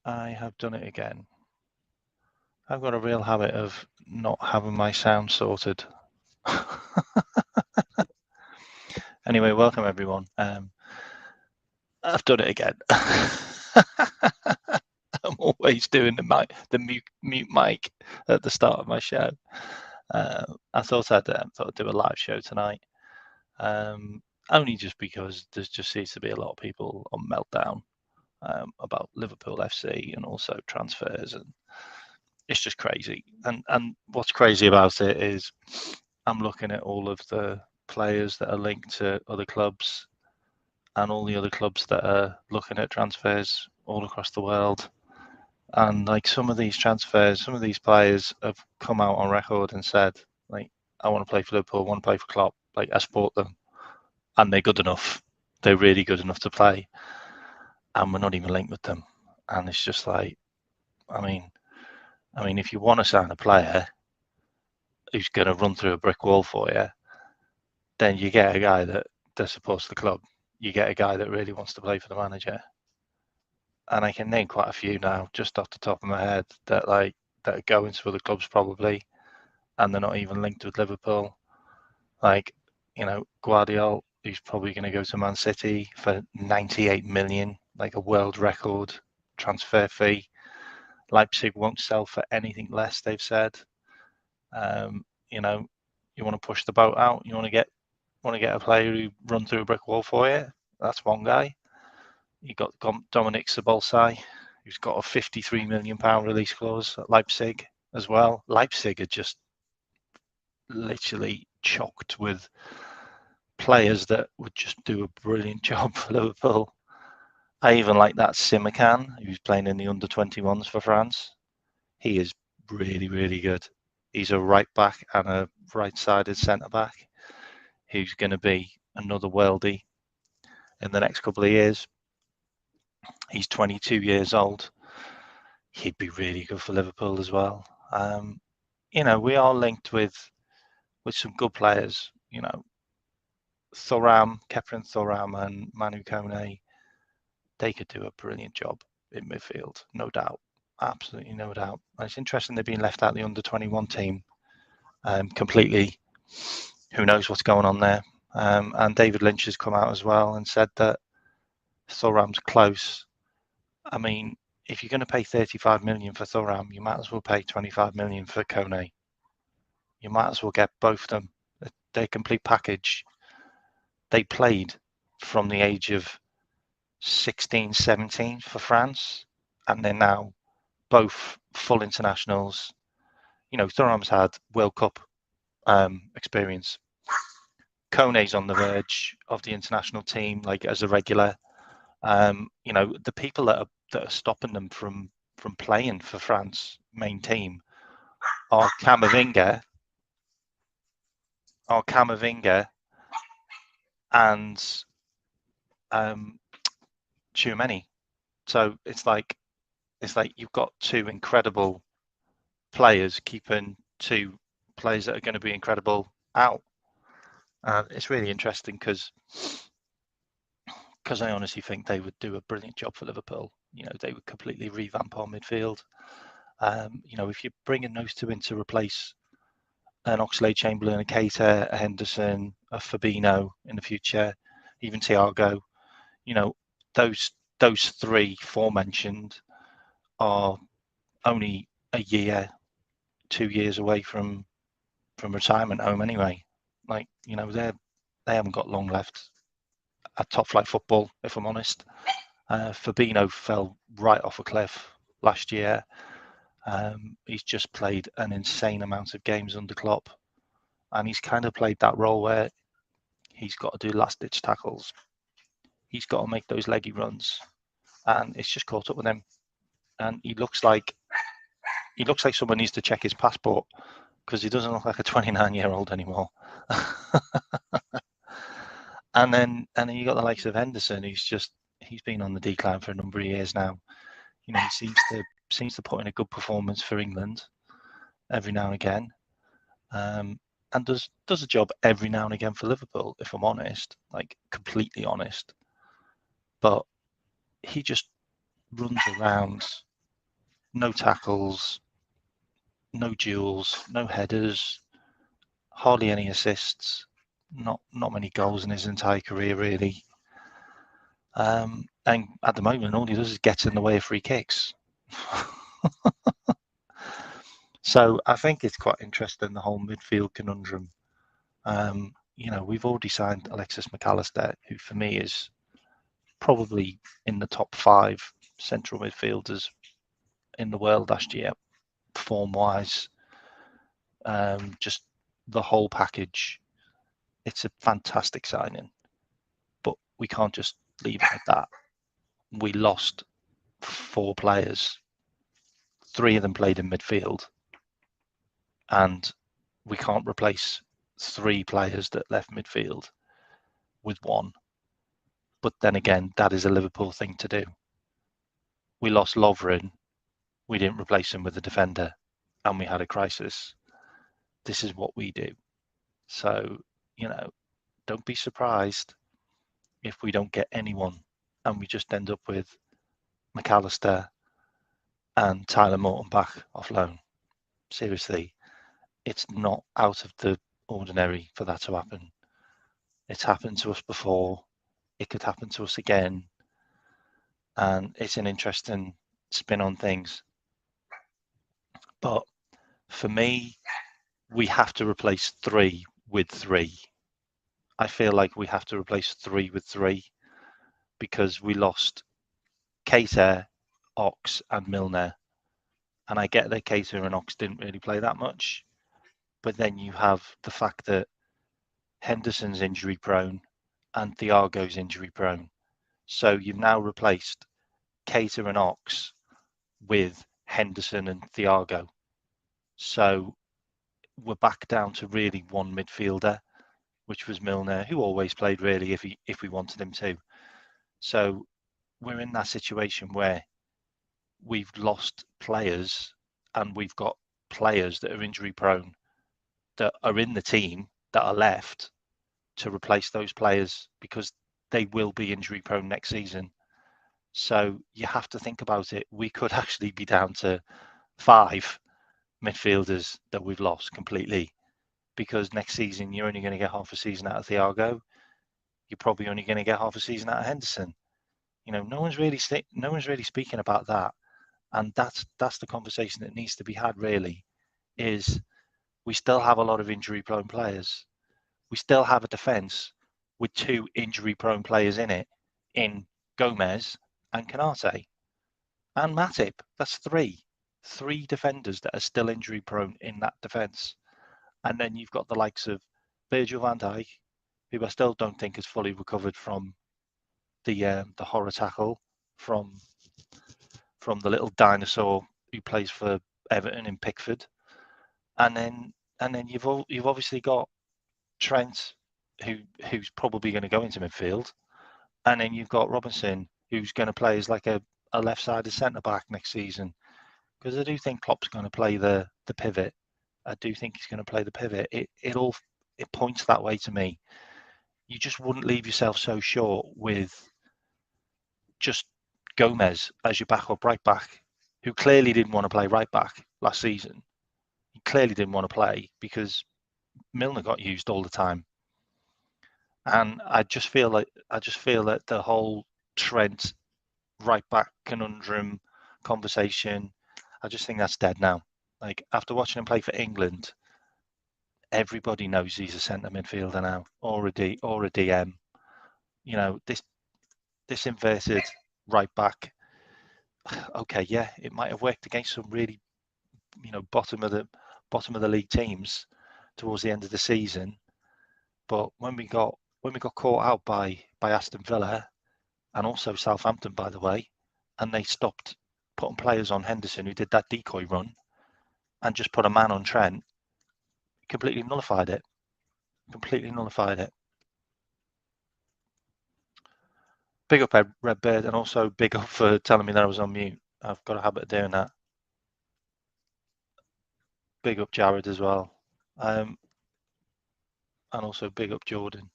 I have done it again. I've got a real habit of not having my sound sorted. Anyway, welcome everyone. I've done it again. I'm always doing the mute mic at the start of my show. I thought I'd do a live show tonight, only just because there just seems to be a lot of people on meltdown about Liverpool FC and also transfers, and it's just crazy. And what's crazy about it is I'm looking at all of the players that are linked to other clubs and all the other clubs that are looking at transfers all across the world. And like some of these transfers, some of these players have come out on record and said, like, I want to play for Liverpool, I want to play for Klopp, like I support them, and they're good enough. They're really good enough to play, and we're not even linked with them. And it's just like, I mean, if you want to sign a player who's going to run through a brick wall for you, then you get a guy that supports the club. You get a guy that really wants to play for the manager. And I can name quite a few now, just off the top of my head, that are going to other clubs probably, and they're not even linked with Liverpool. Like, Guardiola, who's probably going to go to Man City for 98 million, like a world record transfer fee. Leipzig won't sell for anything less, they've said. You know, you want to push the boat out, you want to get a player who run through a brick wall for you. That's one guy. You got Dominic Szoboszlai, who's got a £53 million release clause at Leipzig as well. Leipzig are just literally chocked with players that would just do a brilliant job for Liverpool. I even like that Simakan, who's playing in the under-21s for France. He is really, really good. He's a right back and a right-sided centre-back who's going to be another worldie in the next couple of years. He's 22 years old. He'd be really good for Liverpool as well. We are linked with some good players. Keprin Thuram and Manu Kone, they could do a brilliant job in midfield, no doubt. Absolutely no doubt. And it's interesting they've been left out the under-21 team completely. Who knows what's going on there? And David Lynch has come out as well and said that Thuram's close. I mean, if you're going to pay 35 million for Thuram, you might as well pay 25 million for Kone. You might as well get both of them. They're a complete package. They played from the age of 16, 17 for France, and they're now both full internationals. Thuram's had World Cup experience. Kone's on the verge of the international team, like as a regular. The people that are stopping them from playing for France main team are Camavinga, and Tchouameni. So it's like you've got two incredible players keeping two players that are going to be incredible out. It's really interesting because I honestly think they would do a brilliant job for Liverpool. They would completely revamp our midfield. If you're bringing those two in to replace an Oxlade-Chamberlain, a Keita, a Henderson, a Fabinho in the future, even Thiago, those three forementioned are only a year, 2 years away from retirement home anyway. They haven't got long left at top flight football, if I'm honest. Fabinho fell right off a cliff last year. He's just played an insane amount of games under Klopp, and he's kind of played that role where he's got to do last-ditch tackles. He's got to make those leggy runs, and it's just caught up with him. And he looks like someone needs to check his passport because he doesn't look like a 29-year-old anymore. and then you got the likes of Henderson, he's been on the decline for a number of years now. He seems to put in a good performance for England every now and again, and does a job every now and again for Liverpool, if I'm honest, like completely honest. But he just runs around no tackles, no duels, no headers, hardly any assists, not many goals in his entire career really. And at the moment, all he does is get in the way of free kicks. So I think it's quite interesting, the whole midfield conundrum. We've already signed Alexis McAllister, who for me is probably in the top 5 central midfielders in the world last year, form-wise. Just the whole package. It's a fantastic signing, but we can't just leave it at that. We lost 4 players. 3 of them played in midfield, and we can't replace 3 players that left midfield with 1. But then again, that is a Liverpool thing to do. We lost Lovren, we didn't replace him with a defender, and we had a crisis. This is what we do. So, don't be surprised if we don't get anyone and we just end up with McAllister and Tyler Morton back off loan. Seriously, it's not out of the ordinary for that to happen. It's happened to us before. It could happen to us again. And it's an interesting spin on things. But for me, we have to replace 3 with 3. I feel like we have to replace 3 with 3 because we lost Keita, Ox, and Milner. And I get that Keita and Ox didn't really play that much. But then you have the fact that Henderson's injury prone and Thiago's injury prone. So you've now replaced Keita and Ox with Henderson and Thiago. So we're back down to really one midfielder, which was Milner, who always played really if we wanted him to. So we're in that situation where we've lost players and we've got players that are injury prone that are in the team that are left to replace those players because they will be injury prone next season. So you have to think about it. We could actually be down to 5 midfielders that we've lost completely because next season you're only going to get half a season out of Thiago. You're probably only going to get half a season out of Henderson. No one's really speaking about that, and that's the conversation that needs to be had. Really, is we still have a lot of injury-prone players. We still have a defence with 2 injury-prone players in it, in Gomez and Canate and Matip. That's 3 defenders that are still injury-prone in that defence. And then you've got the likes of Virgil van Dijk, who I still don't think has fully recovered from the horror tackle from the little dinosaur who plays for Everton in Pickford. And then you've obviously got Trent, who's probably going to go into midfield, and then you've got Robinson, who's going to play as like a left-sided centre back next season. Because I do think Klopp's going to play the pivot. I do think he's going to play the pivot. It points that way to me. You just wouldn't leave yourself so short with just Gomez as your backup right back, who clearly didn't want to play right back last season. He clearly didn't want to play because Milner got used all the time. And I just feel that the whole Trent right back conundrum conversation, I just think that's dead now. Like after watching him play for England, everybody knows he's a centre midfielder now, or a DM. This inverted right back. Okay, yeah, it might have worked against some really, bottom of the league teams towards the end of the season, but when we got caught out by Aston Villa and also Southampton, by the way, and they stopped putting players on Henderson who did that decoy run and just put a man on Trent, completely nullified it. Big up Redbird, and also big up for telling me that I was on mute. I've got a habit of doing that. Big up Jared as well, and also big up Jordan.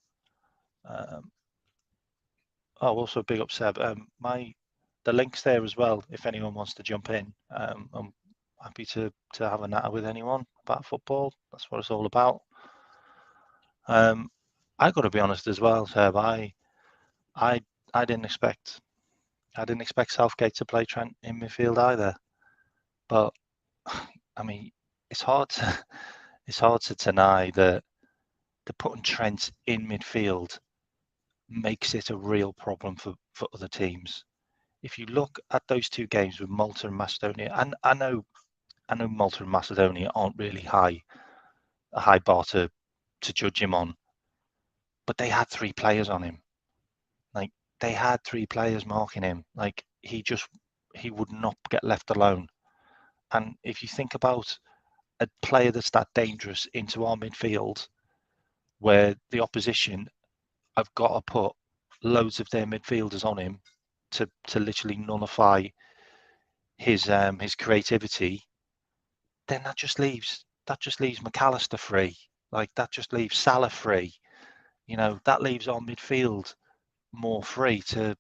Also big up Seb. the link's there as well. If anyone wants to jump in, I'm happy to have a natter with anyone about football. That's what it's all about. I got to be honest as well, Seb. I didn't expect Southgate to play Trent in midfield either. But I mean, it's hard to deny that the putting Trent in midfield makes it a real problem for other teams. If you look at those two games with Malta and Macedonia, and I know Malta and Macedonia aren't really a high bar to judge him on, but they had three players on him. Like they had three players marking him. Like he would not get left alone. And if you think about a player that's that dangerous into our midfield, where the opposition have got to put loads of their midfielders on him to literally nullify his creativity, then that just leaves McAllister free. Like that just leaves Salah free. You know, that leaves our midfield more free to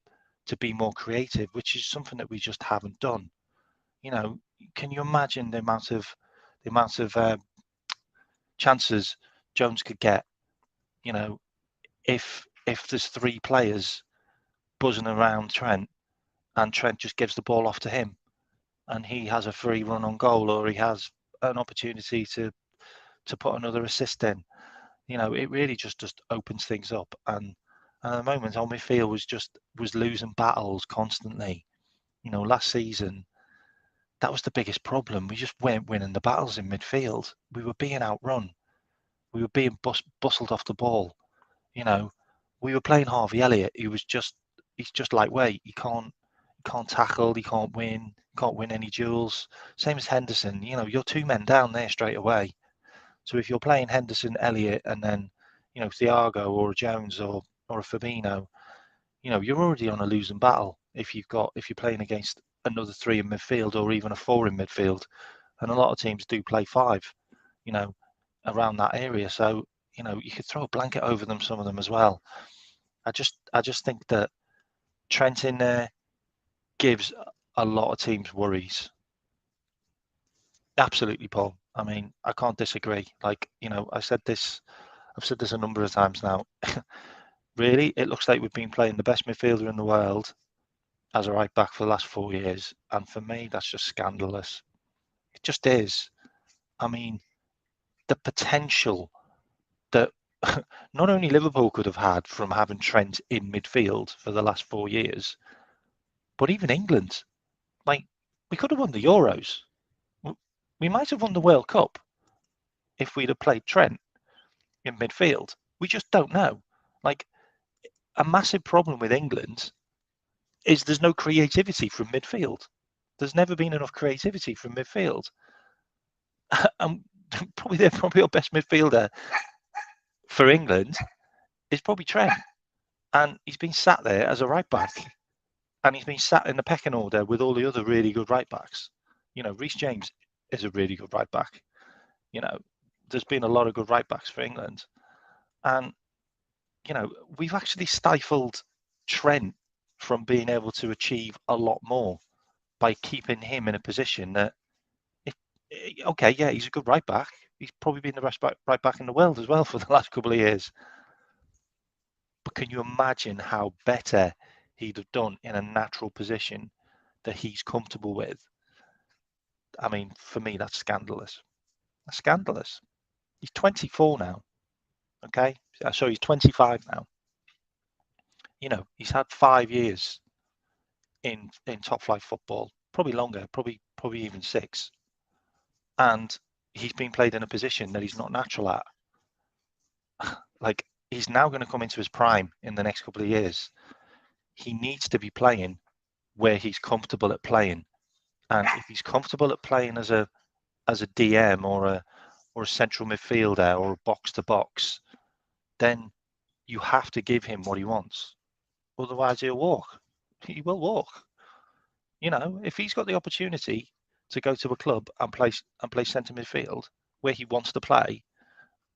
be more creative, which is something that we just haven't done. You know, can you imagine the amount of chances Jones could get? You know, if there's three players buzzing around Trent, and Trent just gives the ball off to him, and he has a free run on goal, or he has an opportunity to put another assist in. You know, it really just opens things up. And at the moment, our midfield was losing battles constantly. You know, last season, that was the biggest problem. We just weren't winning the battles in midfield. We were being outrun. We were being bustled off the ball. You know, we were playing Harvey Elliott. He's just lightweight. He can't tackle. He can't win. Can't win any duels. Same as Henderson. You know, you're two men down there straight away. So if you're playing Henderson, Elliott, and then, you know, Thiago or a Jones or a Fabinho, you know, you're already on a losing battle if you're playing against another three in midfield or even a four in midfield. And a lot of teams do play five, you know, around that area. So, you know, you could throw a blanket over them, some of them as well. I just think that Trent in there gives a lot of teams worries. Absolutely, Paul. I mean, I can't disagree. Like, you know, I've said this a number of times now. Really, it looks like we've been playing the best midfielder in the world as a right back for the last 4 years. And for me, that's just scandalous. It just is. I mean, the potential that not only Liverpool could have had from having Trent in midfield for the last 4 years, but even England. Like, we could have won the Euros. We might have won the World Cup if we'd have played Trent in midfield. We just don't know. Like, a massive problem with England is there's no creativity from midfield. There's never been enough creativity from midfield. And probably our best midfielder for England is probably Trent. And he's been sat there as a right back. And he's been sat in the pecking order with all the other really good right backs. You know, Reece James is a really good right back. You know, there's been a lot of good right backs for England. And, you know, we've actually stifled Trent from being able to achieve a lot more by keeping him in a position that, okay, yeah, he's a good right back. He's probably been the best right back in the world as well for the last couple of years. But can you imagine how better he'd have done in a natural position that he's comfortable with? I mean, for me, that's scandalous. That's scandalous. He's 24 now. Okay, so he's 25 now. You know, he's had 5 years in top flight football, probably longer, probably even 6. And he's been played in a position that he's not natural at. Like, he's now going to come into his prime in the next couple of years. He needs to be playing where he's comfortable at playing. And if he's comfortable at playing as a DM or a central midfielder or a box to box, then you have to give him what he wants. Otherwise, he'll walk. He will walk. You know, if he's got the opportunity to go to a club and play centre midfield where he wants to play,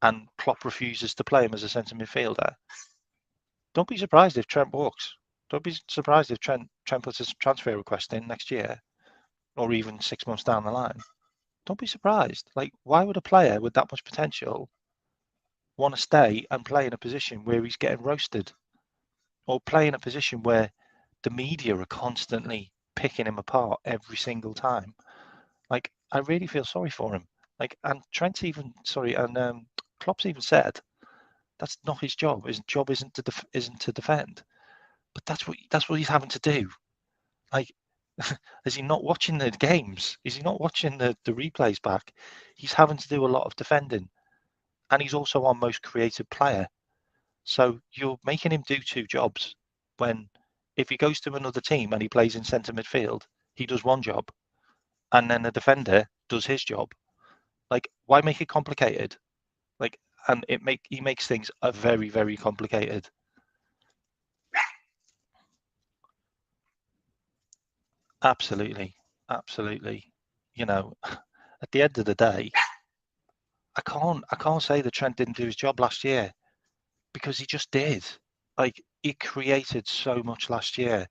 and Klopp refuses to play him as a centre midfielder, don't be surprised if Trent walks. Don't be surprised if Trent puts his transfer request in next year, or even 6 months down the line. Don't be surprised. Like, why would a player with that much potential want to stay and play in a position where he's getting roasted, or play in a position where the media are constantly picking him apart every single time? Like, I really feel sorry for him. Like, and Klopp's even said that's not his job. His job isn't to defend, but that's what he's having to do. Like, is he not watching the games? Is he not watching the replays back? He's having to do a lot of defending, and he's also our most creative player. So you're making him do two jobs when, if he goes to another team and he plays in centre midfield, he does one job, and then the defender does his job. Like, why make it complicated? Like, and he makes things a very, very complicated. Absolutely, absolutely. You know, at the end of the day, I can't say that Trent didn't do his job last year, because he just did. Like, he created so much last year.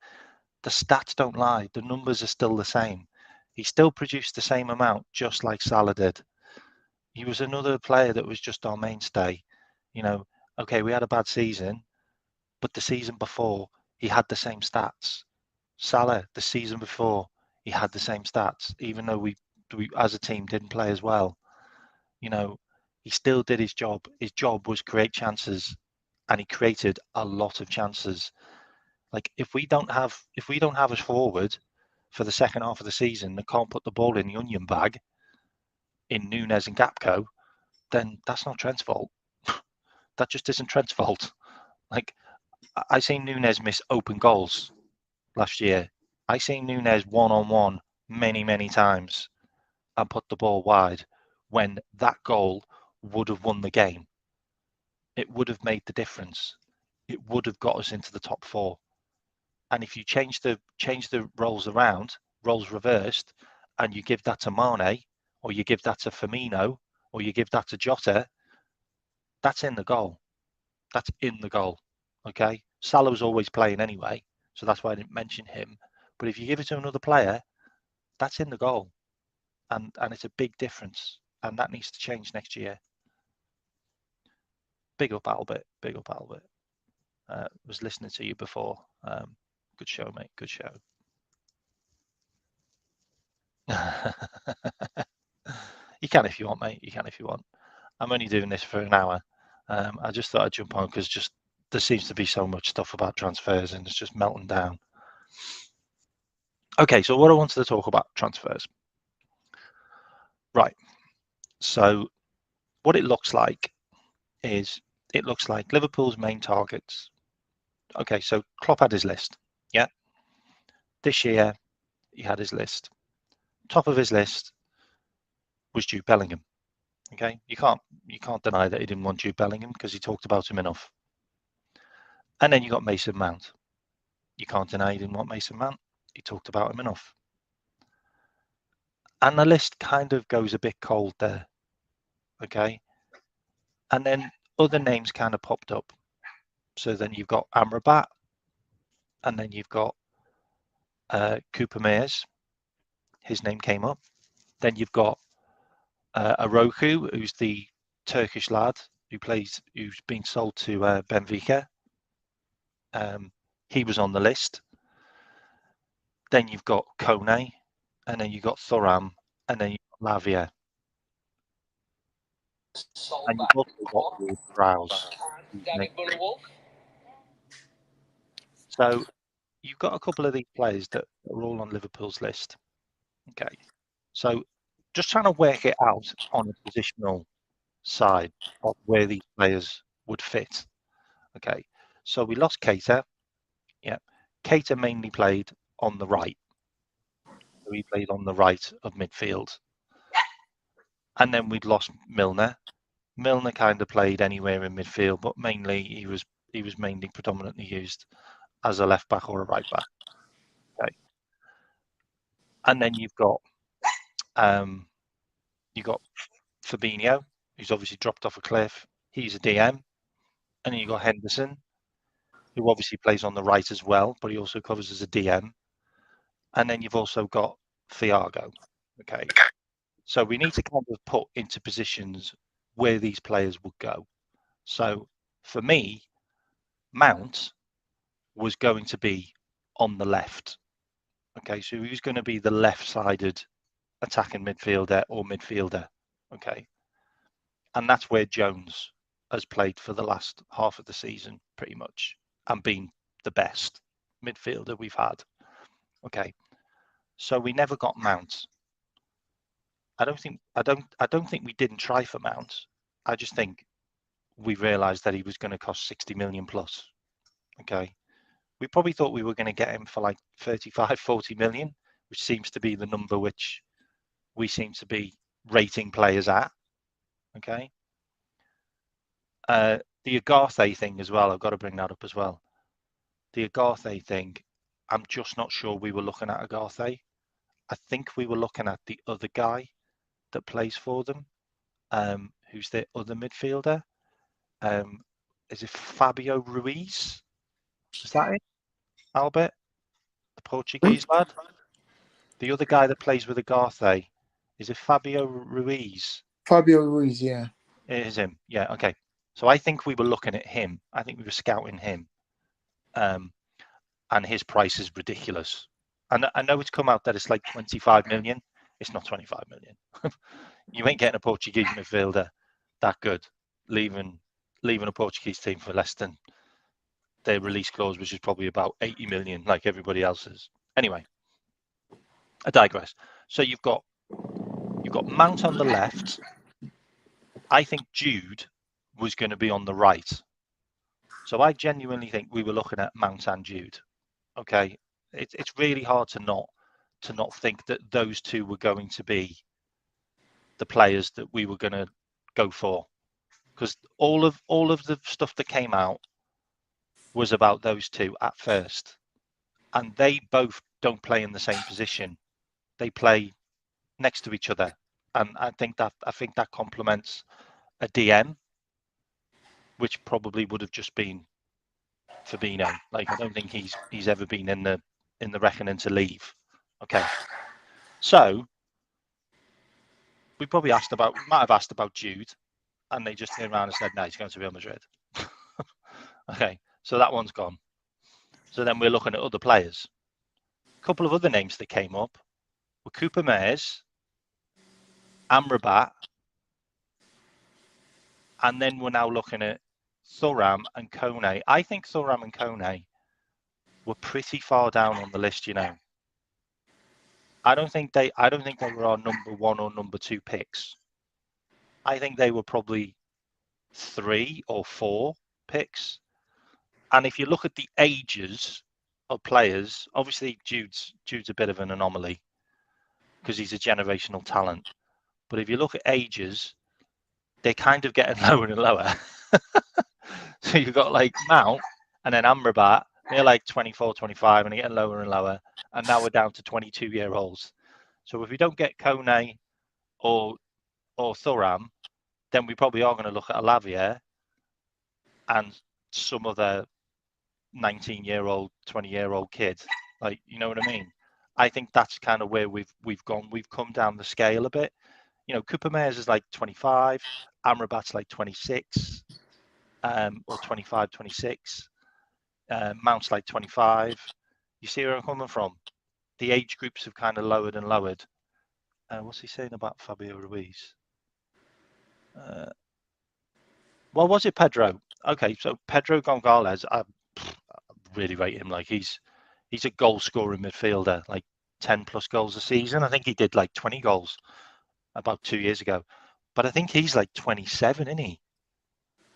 The stats don't lie. The numbers are still the same. He still produced the same amount, just like Salah did. He was another player that was just our mainstay. You know, okay, we had a bad season, but the season before he had the same stats. Salah, the season before, he had the same stats, even though we as a team didn't play as well. You know, he still did his job. His job was create chances, and he created a lot of chances. Like, if we don't have a forward for the second half of the season that can't put the ball in the onion bag in Nunes and Gapco, then that's not Trent's fault. That just isn't Trent's fault. Like, I seen Nunes miss open goals last year. I seen Nunes one-on-one many times and put the ball wide when that goal would have won the game. It would have made the difference. It would have got us into the top four. And if you change the roles around, roles reversed, and you give that to Mane, or you give that to Firmino, or you give that to Jota, that's in the goal. That's in the goal. Okay. Salah was always playing anyway, so that's why I didn't mention him. But if you give it to another player, that's in the goal, and it's a big difference, and that needs to change next year. Big up Albert. Big up Albert. Was listening to you before. Good show, mate. Good show. You can if you want, mate. You can if you want. I'm only doing this for an hour. I just thought I'd jump on because just there seems to be so much stuff about transfers and it's just melting down. Okay, so what I wanted to talk about transfers. Right. So what it looks like is Liverpool's main targets. Okay, so Klopp had his list. Yeah. This year he had his list. Top of his list was Jude Bellingham. Okay, you can't deny that he didn't want Jude Bellingham because he talked about him enough. And then you got Mason Mount. You can't deny he didn't want Mason Mount. He talked about him enough. And the list kind of goes a bit cold there. Okay. And then other names kind of popped up. So then you've got Amrabat, and then you've got Cooper Mears. His name came up. Then you've got Aroku, who's the Turkish lad who's been sold to Benfica. He was on the list. Then you've got Kone, and then you've got Thuram, and then you've got Lavia. And you've also got Ward-Prowse. So you've got a couple of these players that are all on Liverpool's list. Okay. So just trying to work it out on a positional side of where these players would fit. Okay. So we lost Keita. Yeah. Keita mainly played on the right. So he played on the right of midfield. And then we'd lost Milner. Milner kind of played anywhere in midfield, but mainly he was mainly predominantly used as a left back or a right back. Okay. And then you've got Fabinho, who's obviously dropped off a cliff. He's a DM. And then you've got Henderson. who obviously plays on the right as well, but he also covers as a DM. And then you've also got Thiago. Okay. So we need to kind of put into positions where these players would go. So for me, Mount was going to be on the left. Okay. So he was going to be the left-sided attacking midfielder or midfielder. Okay. And that's where Jones has played for the last half of the season, pretty much, and been the best midfielder we've had. Okay. So we never got Mount. I don't think we didn't try for Mount. I just think we realised that he was going to cost 60 million plus. Okay. We probably thought we were going to get him for like 35, 40 million, which seems to be the number which we seem to be rating players at. Okay. The Agarthe thing as well, I've got to bring that up as well. The Agarthe thing, I'm just not sure we were looking at Agarthe. I think we were looking at the other guy that plays for them, who's their other midfielder. Is it Fabio Ruiz? Is that it, Albert? The Portuguese lad? The other guy that plays with Agarthe, is it Fabio Ruiz? Fabio Ruiz, yeah. It is him. Yeah, okay. So I think we were looking at him. I think we were scouting him. And his price is ridiculous. And I know it's come out that it's like 25 million. It's not 25 million. You ain't getting a Portuguese midfielder that good, leaving a Portuguese team for less than their release clause, which is probably about 80 million, like everybody else's. Anyway, I digress. So you've got Mount on the left. I think Jude was going to be on the right. So I genuinely think we were looking at Mount and Jude. Okay, it's really hard to not think that those two were going to be the players that we were going to go for, because all of the stuff that came out was about those two at first, and they both don't play in the same position. They play next to each other, and I think that complements a DM, which probably would have just been Fabinho. Like I don't think he's ever been in the reckoning to leave. Okay, so we probably might have asked about Jude, and they just turned around and said, no, he's going to Real Madrid. Okay, so that one's gone. So then we're looking at other players. A couple of other names that came up were Cooper Mares, Amrabat, and then we're now looking at Thuram and Kone. I think Thuram and Kone were pretty far down on the list, you know. I don't think they were our number one or number two picks. I think they were probably 3 or 4 picks. And if you look at the ages of players, obviously Jude's a bit of an anomaly because he's a generational talent. But if you look at ages, they're kind of getting lower and lower. So you've got like Mount and then Amrabat, they're like 24, 25, and they're getting lower and lower. And now we're down to 22-year-olds. So if we don't get Kone or Thuram, then we probably are going to look at Alavier and some other 19-year-old, 20-year-old kid. Like, you know what I mean? I think that's kind of where we've gone. We've come down the scale a bit. You know, Cooper Mares is like 25, Amrabat's like 26, or 25, 26. Mount's like 25. You see where I'm coming from? The age groups have kind of lowered and lowered. What's he saying about Fabio Ruiz? Well, was it Pedro? Okay, so Pedro Gonzalez, I really rate him. Like he's a goal scoring midfielder, like 10 plus goals a season. I think he did like 20 goals about 2 years ago. But I think he's like 27, isn't he?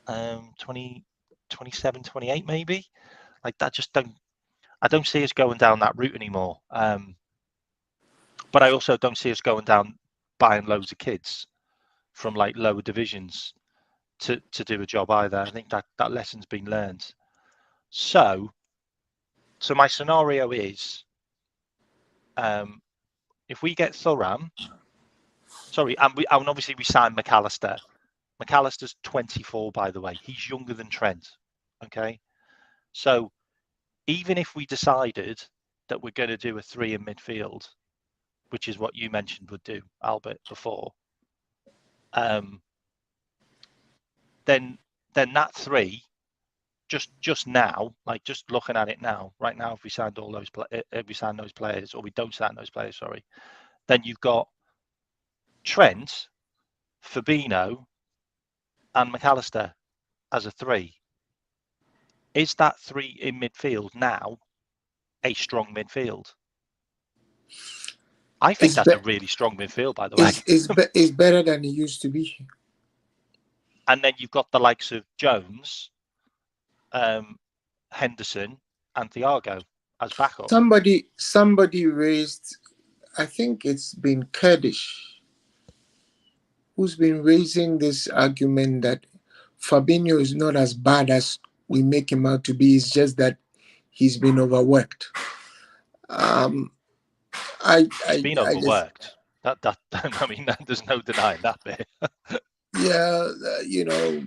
20, 27, 28 maybe. Like that I don't see us going down that route anymore. But I also don't see us going down buying loads of kids from like lower divisions to do a job either. I think that lesson's been learned. So my scenario is, if we get Thuram, and obviously we signed McAllister. McAllister's 24, by the way. He's younger than Trent. Okay. So even if we decided that we're going to do a 3 in midfield, which is what you mentioned would do, Albert, before, then that 3 just now, like just looking at it now, right now, if we signed all those, if we sign those players, or we don't sign those players, sorry, then you've got Trent, Fabinho, and McAllister as a 3. Is that 3 in midfield now a strong midfield? I think that's a really strong midfield, by the way. It's better than it used to be. And then you've got the likes of Jones, Henderson, and Thiago as backup. Somebody raised, I think it's been Kurdish, who's been raising this argument that Fabinho is not as bad as we make him out to be. It's just that he's been overworked. He's been overworked. That I mean, there's no denying that bit. Yeah,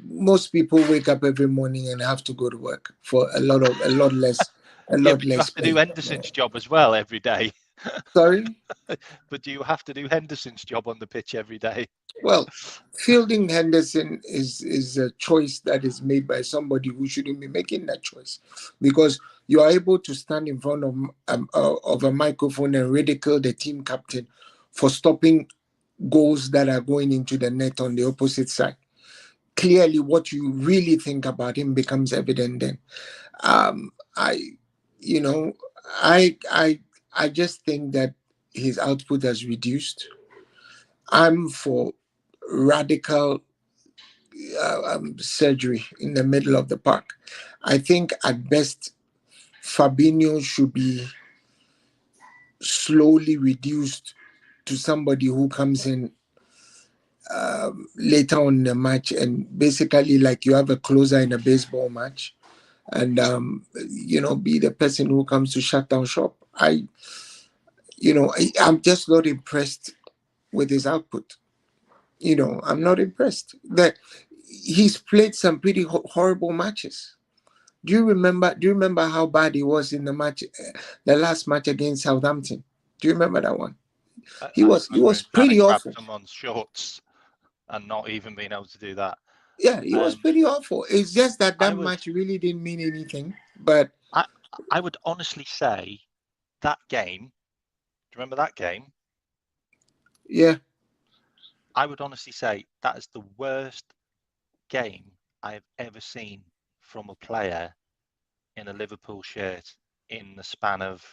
most people wake up every morning and have to go to work for a lot less But you have to pay. do Henderson's job as well every day. Sorry? But do you have to do Henderson's job on the pitch every day? Well, fielding Henderson is a choice that is made by somebody who shouldn't be making that choice, because you are able to stand in front of a microphone and ridicule the team captain for stopping goals that are going into the net on the opposite side. Clearly, what you really think about him becomes evident then. I just think that his output has reduced. I'm for radical surgery in the middle of the park. I think at best, Fabinho should be slowly reduced to somebody who comes in later on in the match, and basically like you have a closer in a baseball match, and be the person who comes to shut down shop. I'm just not impressed with his output. I'm not impressed that he's played some pretty horrible matches. Do you remember how bad he was in the match, the last match against Southampton? Do you remember that one? He was pretty awful. Someone's shorts and not even being able to do that. Yeah, he was pretty awful. It's just that match really didn't mean anything. But I would honestly say that game. Do you remember that game? Yeah. I would honestly say that is the worst game I have ever seen from a player in a Liverpool shirt in the span of,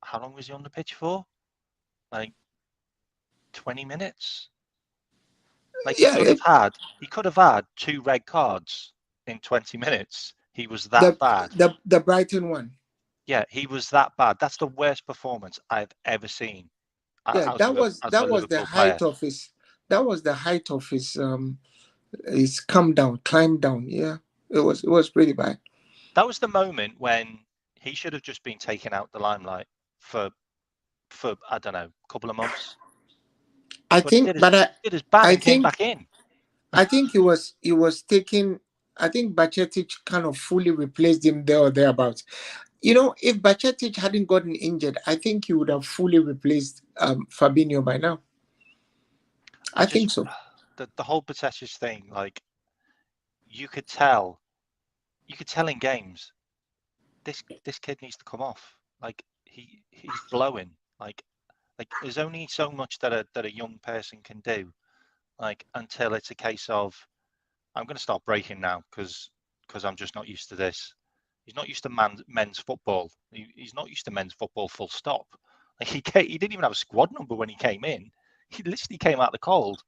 how long was he on the pitch for? Like 20 minutes. Like he could have had 2 red cards in 20 minutes. He was that bad. The Brighton one. Yeah, he was that bad. That's the worst performance I've ever seen. Yeah, that was the height of his. That was the height of his climb down. Yeah, it was pretty bad. That was the moment when he should have just been taken out the limelight for I don't know, a couple of months. I think came back in. I think he was taking. I think Bacetic kind of fully replaced him there or thereabouts. If Bacetic hadn't gotten injured, I think he would have fully replaced Fabinho by now. I think so. The whole Bacetic thing, like, you could tell in games, this kid needs to come off. Like he's blowing. Like there's only so much that a young person can do, like, until it's a case of, I'm going to start breaking now because I'm just not used to this. He's not used to men's football. He's not used to men's football, full stop. Like he didn't even have a squad number when he came in. He literally came out the cold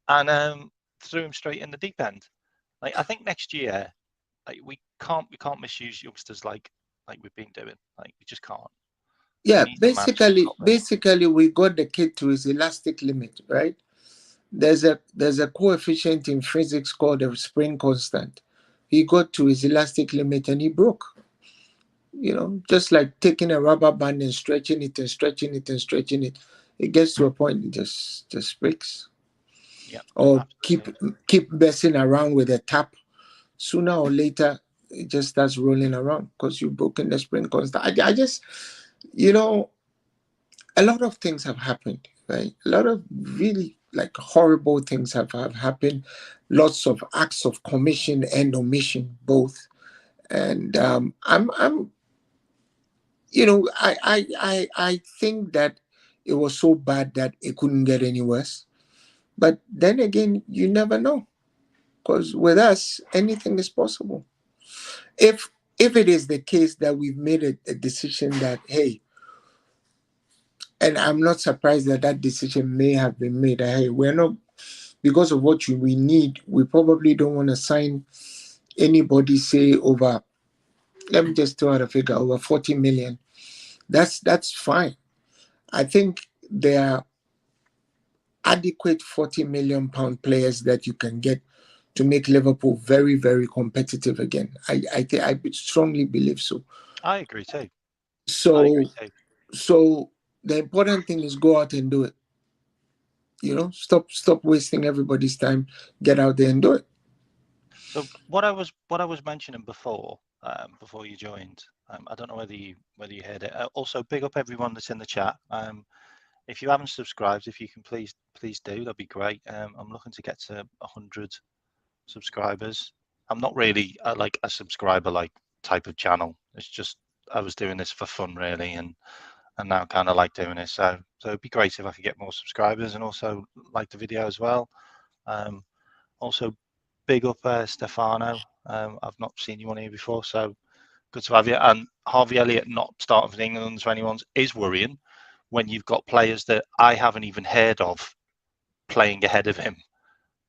and threw him straight in the deep end. Like, I think next year, like, we can't misuse youngsters like we've been doing. Like, we just can't. Yeah, basically we got the kid to his elastic limit, right? There's a coefficient in physics called the spring constant. He got to his elastic limit and he broke. Just like taking a rubber band and stretching it and stretching it and stretching it, it gets to a point it just breaks. Yeah. Or keep messing around with a tap. Sooner or later, it just starts rolling around because you book in the spring constant. I just, you know, a lot of things have happened, right? A lot of really like horrible things have happened. Lots of acts of commission and omission, both. And I'm, you know, I think that it was so bad that it couldn't get any worse. But then again, you never know, because with us, anything is possible. If if it is the case that we've made a decision that, hey, and I'm not surprised that that decision may have been made. That, hey, we're not, because of what we need. We probably don't want to sign anybody, say over. Let me just throw out a figure, over 40 million. That's fine. I think there are adequate 40 million pound players that you can get to make Liverpool very, very competitive again. I strongly believe so. I agree too. I agree So too. so the important thing is go out and do it. You know, stop wasting everybody's time. Get out there and do it. So what I was mentioning before you joined, I don't know whether you heard it. Also, big up everyone that's in the chat. If you haven't subscribed, if you can please do, that'd be great. I'm looking to get to 100 subscribers. I'm not really like a subscriber like type of channel. It's just I was doing this for fun really, and now kind of like doing this. So it'd be great if I could get more subscribers and also like the video as well. Also, big up Stefano. I've not seen you on here before, so good to have you. And Harvey Elliott not starting for England for anyone's is worrying when you've got players that I haven't even heard of playing ahead of him,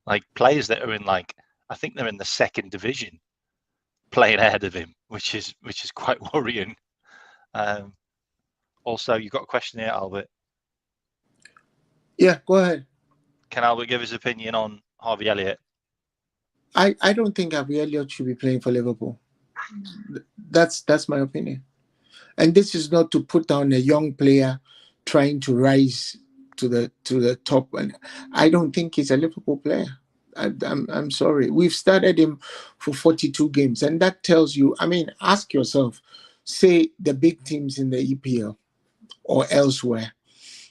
like players that are in like I think they're in the second division playing ahead of him, which is quite worrying. Also, you've got a question here, Albert. Yeah, go ahead. Can Albert give his opinion on Harvey Elliott? I don't think Harvey Elliott should be playing for Liverpool. That's my opinion. And this is not to put down a young player trying to rise to the top. And I don't think he's a Liverpool player. I'm sorry. We've started him for 42 games, and that tells you. I mean, ask yourself. Say the big teams in the EPL or elsewhere,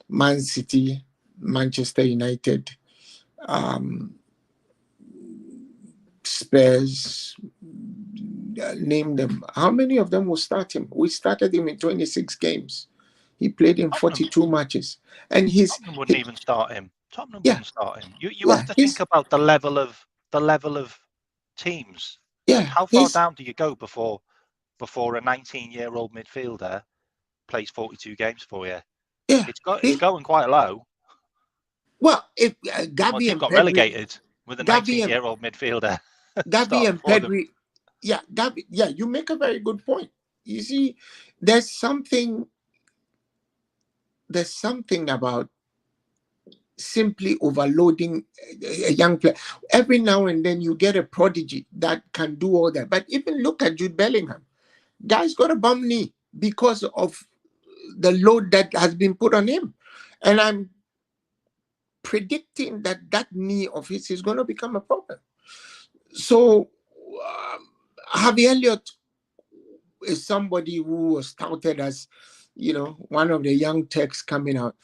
Man City, Manchester United, um, Spurs, name them. How many of them will start him? We started him in 26 games. He played in Tottenham, 42 matches, and he's Tottenham wouldn't even start him. Tottenham yeah, wouldn't start him. You yeah, have to think he's about the level of teams. Like yeah, how far he's down do you go before a 19-year-old midfielder plays 42 games for you? yeah, It's he going quite low. well, if Well, Gavi team and got Pedri, relegated with a Gavi and 19-year-old midfielder Gavi starting and for them. Pedri, yeah, Gavi, yeah, you make a very good point. You see, there's something there's something about simply overloading a young player. Every now and then you get a prodigy that can do all that. But even look at Jude Bellingham. Guy's got a bum knee because of the load that has been put on him. And I'm predicting that that knee of his is going to become a problem. So, Harvey Elliott is somebody who was touted as, one of the young techs coming out.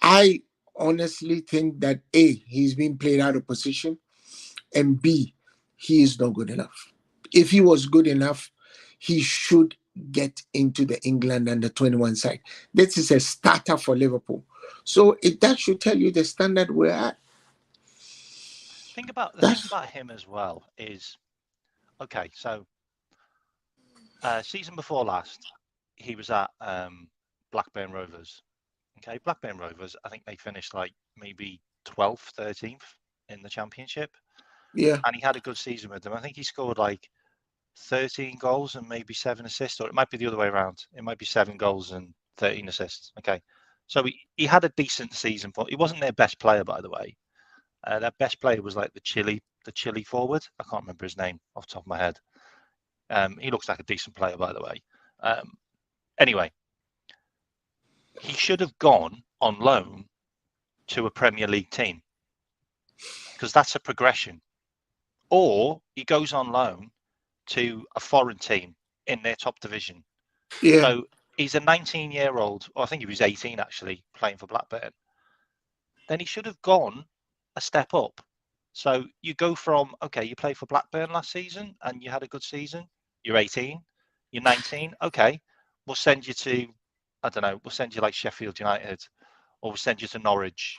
I honestly think that A, he's been played out of position, and B, he is not good enough. If he was good enough, he should get into the England under 21 side. This is a starter for Liverpool. So that should tell you the standard we're at. The thing That's about him as well is okay. So season before last, he was at Blackburn Rovers. Okay, Blackburn Rovers. I think they finished like maybe 12th, 13th in the championship, yeah, and he had a good season with them. I think he scored like 13 goals and maybe 7 assists, or it might be the other way around. It might be 7 goals and 13 assists. Okay, so he had a decent season. He wasn't their best player, by the way. Their best player was like the Chile forward. I can't remember his name off the top of my head. He looks like a decent player, by the way. Anyway, he should have gone on loan to a Premier League team because that's a progression. Or he goes on loan to a foreign team in their top division. Yeah. So he's a 19-year-old, or I think he was 18 actually, playing for Blackburn. Then he should have gone a step up. So you go from, okay, you played for Blackburn last season and you had a good season. You're 18, you're 19. Okay, we'll send you to, I don't know, we'll send you like Sheffield United, or we'll send you to Norwich,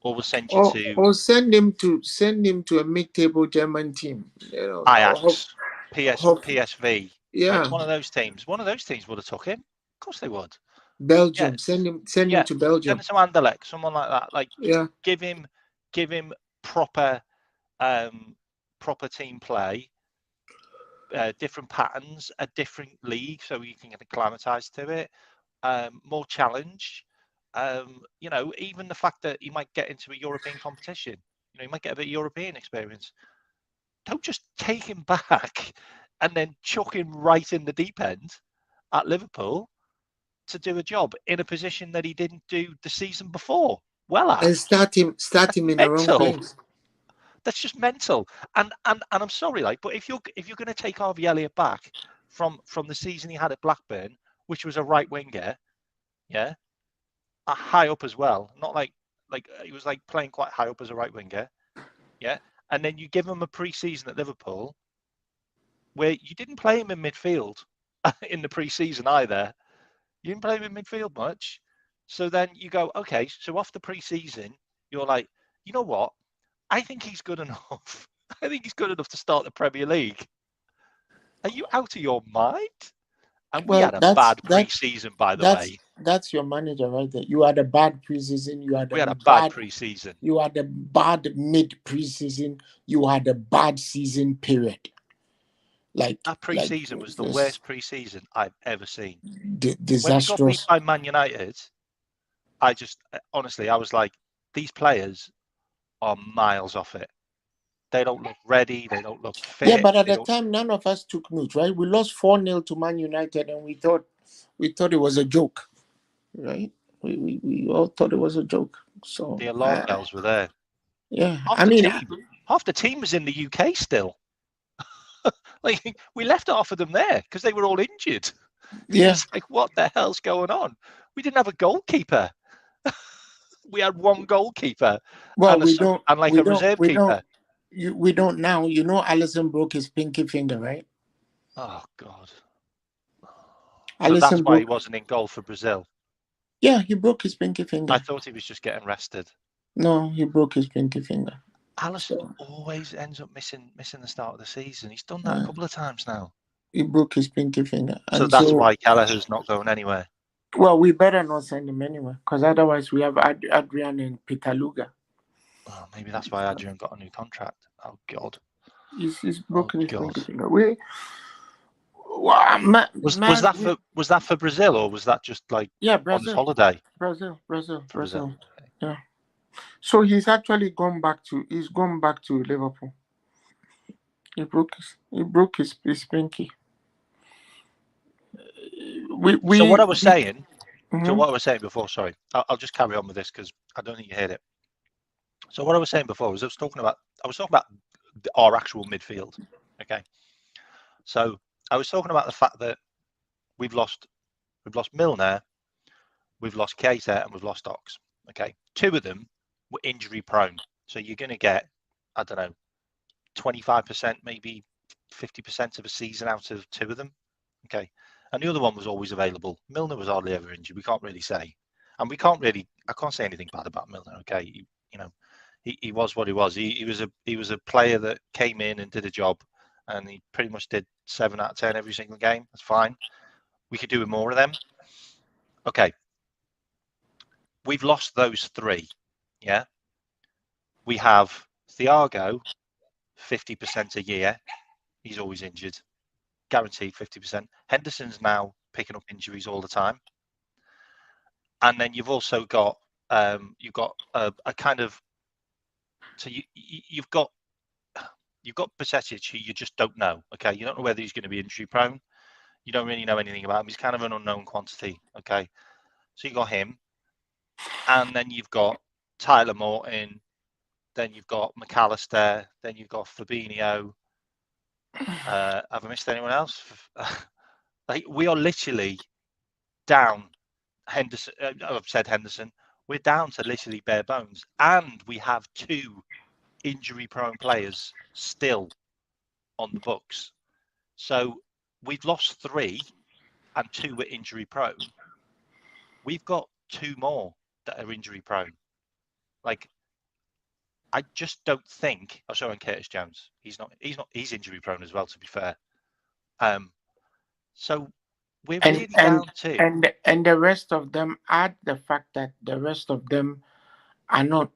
or we'll send you to Or send him to a mid-table German team. You know, Ajax, hope, PSV. Right, yeah. one of those teams. One of those teams would have took him. Of course they would. Belgium. Yeah, Send him yeah. to Send Belgium. him to Anderlecht, someone like that. Like, Yeah. give him proper proper team play, different patterns, a different league, so you can get acclimatized to it, more challenge. You know, even the fact that you might get into a European competition, you know, you might get a bit of European experience. Don't just take him back and then chuck him right in the deep end at Liverpool to do a job in a position that he didn't do the season before. Well, And start him in the wrong mental. place. That's just mental. And I'm sorry, like, but if you're going to take Harvey Elliott back from the season he had at Blackburn, which was a right winger, yeah, high up as well, not like he was like playing quite high up as a right winger, yeah, and then you give him a pre-season at Liverpool where you didn't play him in midfield in the pre-season either. You didn't play him in midfield much. So then you go, okay, so off the pre-season, you're like, you know what? I think he's good enough. I think he's good enough to start the Premier League. Are you out of your mind? And we Well, had a bad pre-season, by the way. that's your manager right there. You had a bad preseason. We had a bad pre-season. You had a bad mid preseason. You had a bad season period. Like that pre-season was the worst pre-season I've ever seen. Disastrous. When we got beat by Man United, I just honestly, I was like, these players are miles off it. They don't look ready. They don't look fit. Yeah, but at the time, none of us took note, right? We lost 4-0 to Man United, and we thought it was a joke, right? We all thought it was a joke. So the alarm bells were there. Yeah, half the team was in the UK still. Like, we left half of them there because they were all injured. Yeah, it's like, what the hell's going on? We didn't have a goalkeeper. We had one goalkeeper. Well, and a reserve keeper. We don't now. You know, Alisson broke his pinky finger, right? Oh God. So that's why he wasn't in goal for Brazil. Yeah, he broke his pinky finger. I thought he was just getting rested. No, he broke his pinky finger. Alisson always ends up missing the start of the season. He's done that a couple of times now. He broke his pinky finger. So that's why Gallagher's not going anywhere. Well, we better not send him anywhere, because otherwise we have Adrian and Pitaluga. Oh, maybe that's why Adrian got a new contract. Oh God. He's broken his pinky finger. Was that for Brazil, or was that just like Brazil, on his holiday? Brazil. Yeah. So he's actually gone back to Liverpool. He broke his pinky. So what I was saying, before, sorry, I'll just carry on with this because I don't think you heard it. So what I was saying before was I was talking about our actual midfield. Okay. So I was talking about the fact that we've lost Milner, we've lost Keita, and we've lost Ox. Okay. 2 of them were injury prone. So you're going to get, I don't know, 25%, maybe 50% of a season out of 2 of them. Okay. And the other one was always available. Milner was hardly ever injured. We can't really say. And I can't say anything bad about Milner. Okay. He was what he was. He was a player that came in and did a job, and he pretty much did 7 out of 10 every single game. That's fine. We could do with more of them. Okay. We've lost those 3. Yeah. We have Thiago, 50% a year. He's always injured. Guaranteed 50%. Henderson's now picking up injuries all the time. And then you've also got a kind of, so you've got Bajcetic, who you just don't know. Okay, you don't know whether he's going to be injury prone. You don't really know anything about him. He's kind of an unknown quantity. Okay, so you got him, and then you've got Tyler Morton, then you've got McAllister, then you've got Fabinho, Have I missed anyone else? Like, we are literally down Henderson. I've said Henderson. We're down to literally bare bones, and we have 2 injury-prone players still on the books. So we've lost 3, and 2 were injury-prone. We've got 2 more that are injury-prone. Like, I just don't think. Oh, sorry, Curtis Jones. He's not. He's injury-prone as well. To be fair. So we're and really and down to. and the rest of them, add the fact that the rest of them are not,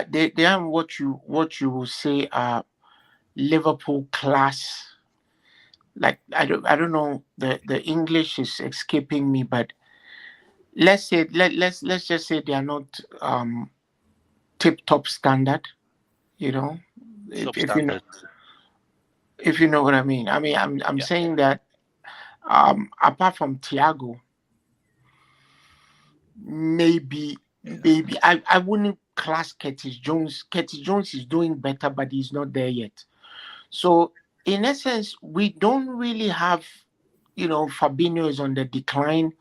they aren't what you will say are Liverpool class. Like, I don't know, the English is escaping me, but let's say, let's just say they are not tip top standard, you know, if you know, Substandard. if you know what I mean. I'm Yeah. saying that apart from Thiago, maybe Yeah. I wouldn't class Curtis Jones. Curtis Jones is doing better, but he's not there yet. So in essence, we don't really have, Fabinho is on the decline.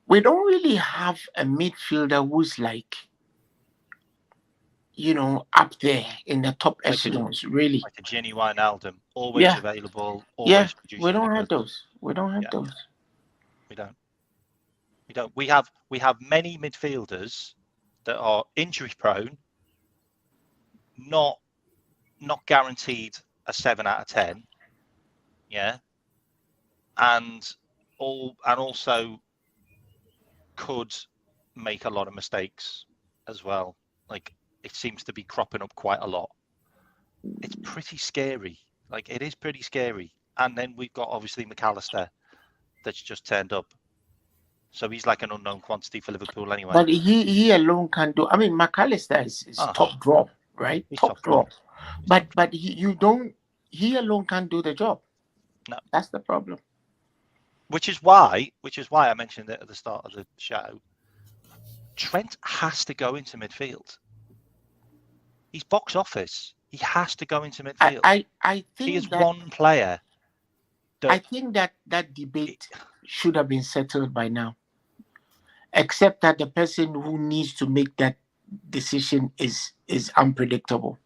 We don't really have a midfielder who's like, up there in the top Like a echelons, really. like a genuine Wijnaldum, always Yeah, available, yeah. always We producing the don't have goods. those. We don't have Yeah, those. we don't. We don't. We have many midfielders that are injury prone, not not guaranteed a 7 out of 10. Yeah, and also could make a lot of mistakes as well. Like, it seems to be cropping up quite a lot. It's pretty scary. Like, it is pretty scary. And then we've got obviously McAllister that's just turned up. So he's like an unknown quantity for Liverpool anyway. But he alone can do. I mean, McAllister is Oh, top draw, right? he's Top top draw. draw. He's top But draw. you don't. He alone can't do the job. No. That's the problem. Which is why I mentioned it at the start of the show. Trent has to go into midfield. He's box office. He has to go into I midfield. I, I He is think that one player I that think that debate should have been settled by now. Except that the person who needs to make that decision is unpredictable.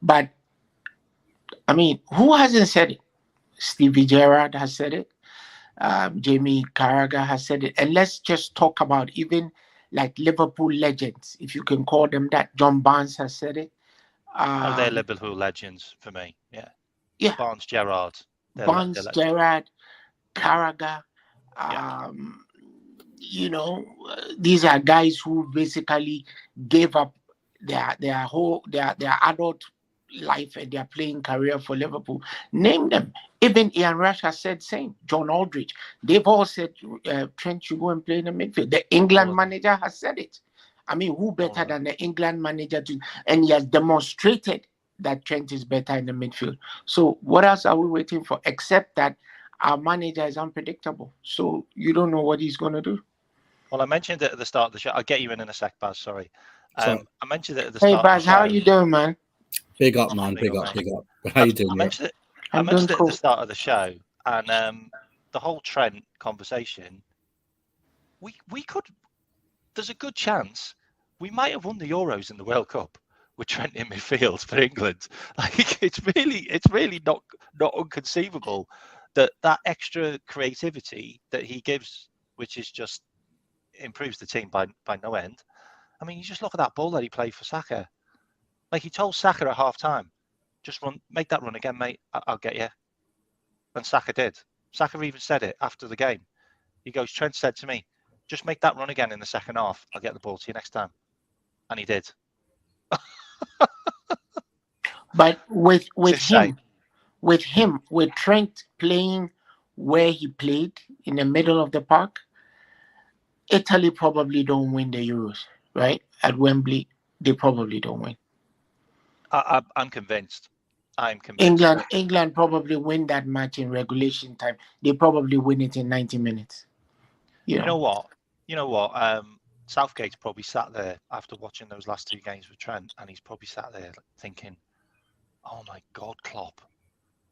But I mean, who hasn't said it? Stevie Gerrard has said it. Jamie Carragher has said it. And let's just talk about even like Liverpool legends, if you can call them that. John Barnes has said it. they're Um, Liverpool legends for me. Yeah, yeah, Barnes, Gerrard, they're Barnes, legends. Gerrard, Carragher. Yeah, Um, these are guys who basically gave up their adult life and their playing career for Liverpool. Name them. Even Ian Rush has said same. John Aldridge. They've all said Trent should go and play in the midfield. The all England of them, manager has said it. I mean, who all better of them. than the England manager to? And he has demonstrated that Trent is better in the midfield. So what else are we waiting for? Except that our manager is unpredictable. So you don't know what he's going to do. Well, I mentioned it at the start of the show. I'll get you in a sec, Baz. Sorry. So I mentioned it at the Hey, start of the Baz, how are show. you doing, man? big up, man. Big Big up, up, mate. big up. How you doing? I Yeah. mentioned it. I I'm doing mentioned it at the cool. start of the show, and the whole Trent conversation. We could. There's a good chance we might have won the Euros and the World Cup with Trent in midfield for England. Like, it's really not inconceivable that extra creativity that he gives, which is just improves the team by no end. I mean, you just look at that ball that he played for Saka. Like, he told Saka at half time, just make that run again, mate. I'll get you. And Saka did. Saka even said it after the game. He goes, Trent said to me, just make that run again in the second half. I'll get the ball to you next time. And he did. But with It's insane. with Trent playing where he played in the middle of the park, Italy probably don't win the Euros, right? At Wembley, they probably don't win. I'm convinced. I'm convinced that England probably win that match in regulation time. They probably win it in 90 minutes. you know what? Southgate's probably sat there after watching those last 2 games with Trent, and he's probably sat there thinking, oh my God, Klopp.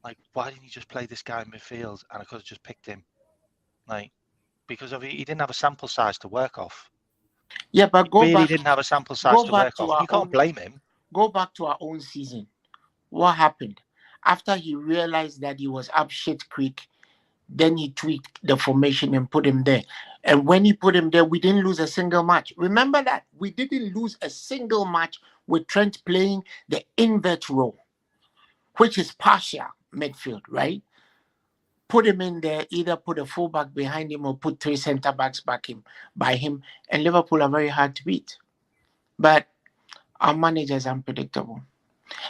Like, why didn't you just play this guy in midfield? And I could have just picked him. Like, because he didn't have a sample size to work off. Yeah, but He really didn't have a sample size to work off. You can't blame him. Go back to our own season. What happened? After he realized that he was up shit creek, then he tweaked the formation and put him there. And when he put him there, we didn't lose a single match. Remember that? We didn't lose a single match with Trent playing the invert role, which is partial midfield, right? Put him in there, either put a fullback behind him or put 3 centre backs by him, and Liverpool are very hard to beat. But our manager is unpredictable.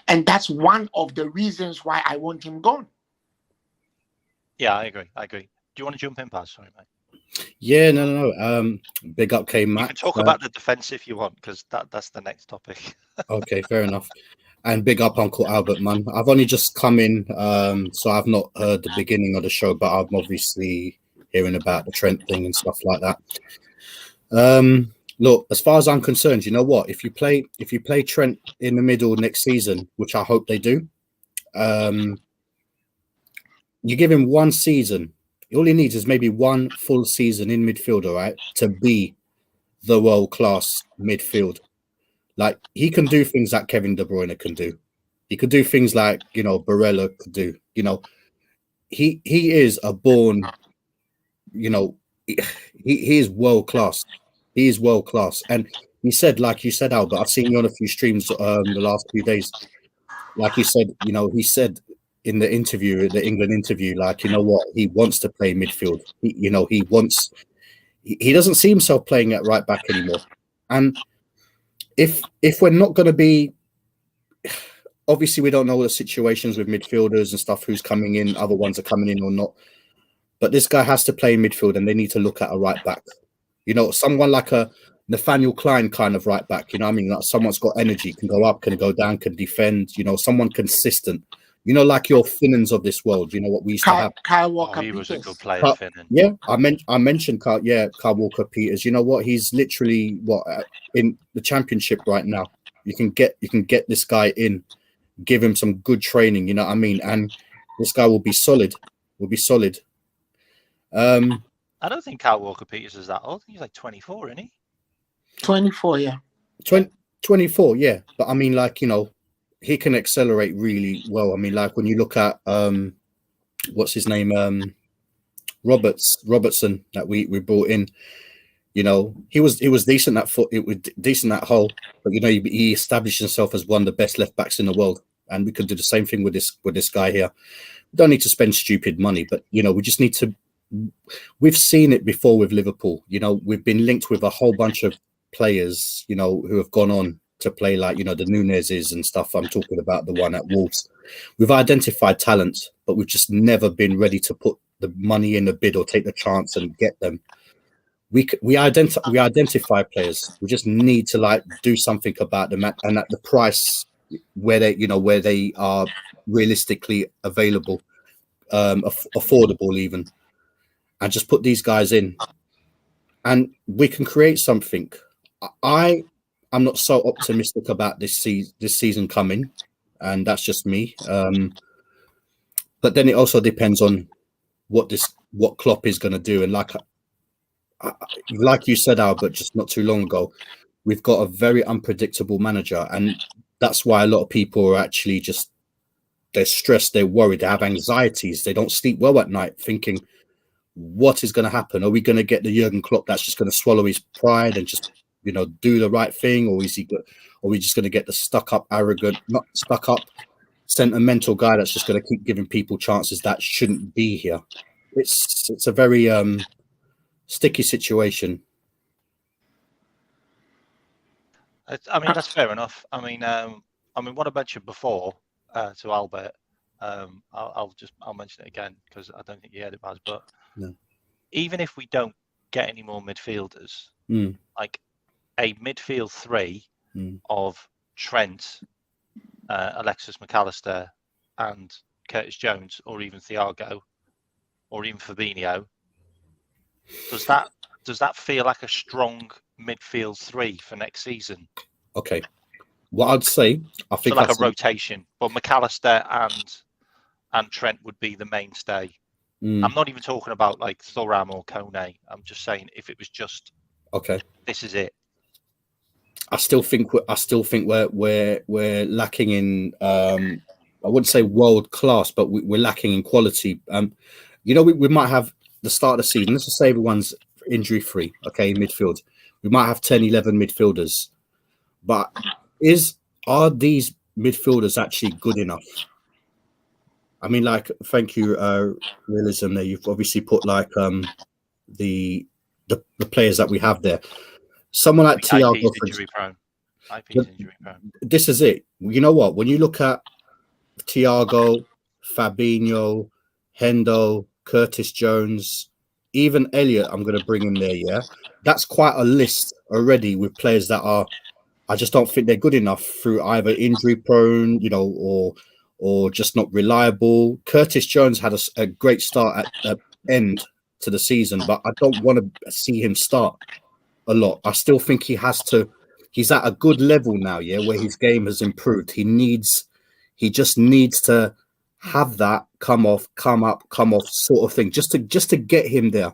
And that's one of the reasons why I want him gone. Yeah, I agree. Do you want to jump in, Paz? Sorry, mate. Yeah, no. Big up K-Mack. You can talk about the defence if you want, because that's the next topic. Okay, fair enough. And big up Uncle Albert, man. I've only just come in, so I've not heard the beginning of the show, but I'm obviously hearing about the Trent thing and stuff like that. Look, as far as I'm concerned, you know what? If you play Trent in the middle next season, which I hope they do, you give him one season. All he needs is maybe one full season in midfield, all right, to be the world-class midfield. Like, he can do things that Kevin De Bruyne can do. He could do things like, Barella could do. He is a born, he is world-class. He is world-class. And he said, like you said, Albert, I've seen you on a few streams the last few days. Like you said, he said in the interview, the England interview, like, you know what, he wants to play midfield. He doesn't see himself playing at right back anymore. And if we're not going to be, obviously we don't know the situations with midfielders and stuff, who's coming in, other ones are coming in or not. But this guy has to play in midfield, and they need to look at a right back. Someone like a Nathaniel Klein kind of right back. I mean, like someone's got energy, can go up, can go down, can defend. Someone consistent. Like your Finnans of this world. What we used to have. Kyle Walker. He was a good player, Finnan. Yeah, I mentioned Kyle Walker Peters. You know what? He's literally in the Championship right now. You can get this guy in, give him some good training. You know what I mean? And this guy will be solid. I don't think Kyle Walker Peters is that old. He's like 24, isn't he? 24, yeah. 24, yeah. But I mean, like, he can accelerate really well. I mean, like when you look at what's his name, Robertson that we brought in. He was decent at foot. It was decent at Hull, but he established himself as one of the best left backs in the world. And we could do the same thing with this guy here. We don't need to spend stupid money, but we just need to. We've seen it before with Liverpool. We've been linked with a whole bunch of players, who have gone on to play, like, the Nunez's and stuff. I'm talking about the one at Wolves. We've identified talents, but we've just never been ready to put the money in the bid or take the chance and get them. We identify players. We just need to, like, do something about them and at the price where they are realistically available, affordable even, and just put these guys in, and we can create something. I'm not so optimistic about this season coming, and that's just me. But then it also depends on what Klopp is going to do, and like you said, Albert, just not too long ago, we've got a very unpredictable manager, and that's why a lot of people are actually they're stressed, they're worried, they have anxieties, they don't sleep well at night, thinking, what is going to happen? Are we going to get the Jurgen Klopp that's just going to swallow his pride and just do the right thing, or are we just going to get the stuck-up, arrogant, not stuck-up, sentimental guy that's just going to keep giving people chances that shouldn't be here? It's a very sticky situation. I mean, that's fair enough. I mean, what I mentioned before to Albert, I'll mention it again because I don't think you heard it, Baz. But no. Even if we don't get any more midfielders, like a midfield three of Trent, Alexis McAllister, and Curtis Jones, or even Thiago, or even Fabinho, does that feel like a strong midfield three for next season? Okay, What I'd say, I think so like a rotation, but McAllister and Trent would be the mainstay. I'm not even talking about like Thuram or Kone. I'm just saying if it was just okay. This is it. I still think we're lacking in. I wouldn't say world class, but we're lacking in quality. You know, we might have the start of the season. Let's just say everyone's injury free. Okay, midfield. We might have 10, 11 midfielders, but are these midfielders actually good enough? I mean, like, thank you, realism. There, you've obviously put like the players that we have there. Someone like Thiago, IP's injury prone. IP's injury prone. This is it. You know what? When you look at Thiago, Fabinho, Hendo, Curtis Jones, even Elliot, I'm going to bring in there. Yeah, that's quite a list already with players that are. I just don't think they're good enough through either injury prone, you know, or just not reliable. Curtis Jones had a great start at the end to the season, but I don't want to see him start a lot. I still think he has to. He's at a good level now, yeah, where his game has improved. He just needs to have that come off, come up, come off sort of thing, just to get him there.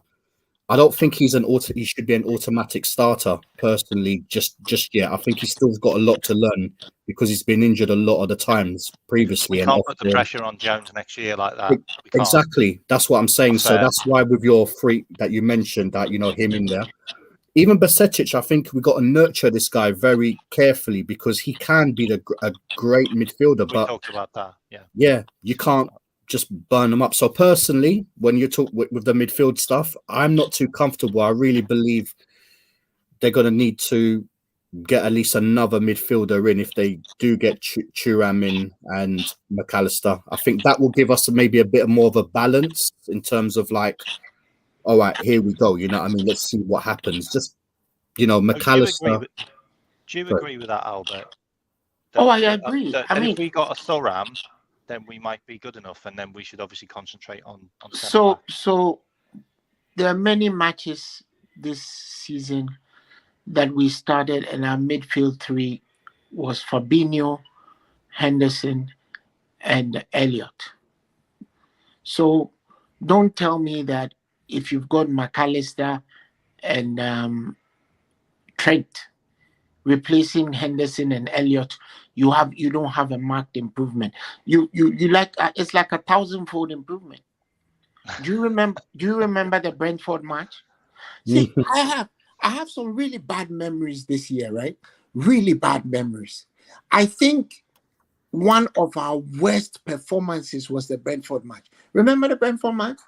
I don't think he should be an automatic starter personally. Just yet, I think he's still got a lot to learn because he's been injured a lot of the times previously. We can't put the pressure on Jones next year like that. Exactly, that's what I'm saying. So that's why with your freak that you mentioned, that you know him in there. Even Basetic, I think we've got to nurture this guy very carefully because he can be a great midfielder. We talked about that, yeah. Yeah, you can't just burn them up. So personally, when you talk with the midfield stuff, I'm not too comfortable. I really believe they're going to need to get at least another midfielder in if they do get Thuram in and McAllister. I think that will give us maybe a bit more of a balance in terms of like, all right, here we go. You know what I mean? Let's see what happens. Just, you know, McAllister. Do you agree with that, Albert? I agree. I mean, if we got a Thuram, then we might be good enough, and then we should obviously concentrate on. So there are many matches this season that we started, and our midfield three was Fabinho, Henderson, and Elliot. So don't tell me that if you've got McAllister and Trent replacing Henderson and Elliot, you don't have a marked improvement. You like it's like 1,000-fold improvement. Do you remember the Brentford match? See, I have some really bad memories this year, right? Really bad memories. I think one of our worst performances was the Brentford match. Remember the Brentford match?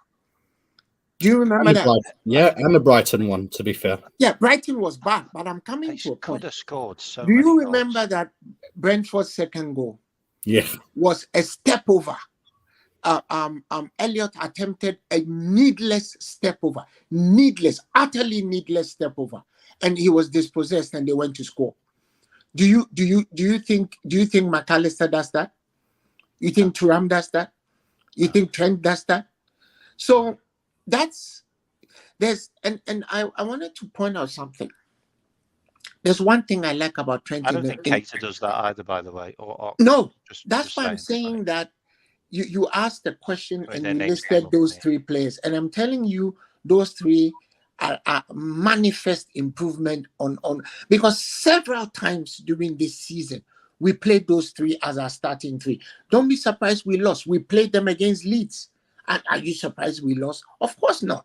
Do you remember that? Yeah, and the Brighton one, to be fair. Yeah, Brighton was bad, but I'm coming to a point. Could have scored so Do you many remember goals. that Brentford's second goal? Yeah. Was a step over. Elliot attempted a needless step over. Utterly needless step over. And he was dispossessed and they went to score. Do you think McAllister does that? You think Thuram does that? You think Trent does that? So I wanted to point out something. There's one thing I like about Trent. I don't think Keita does that either, by the way. No, that's why I'm saying that you asked the question and you listed those three players. And I'm telling you, those three are manifest improvement on because several times during this season, we played those three as our starting three. Don't be surprised we lost. We played them against Leeds. And are you surprised we lost? Of course not.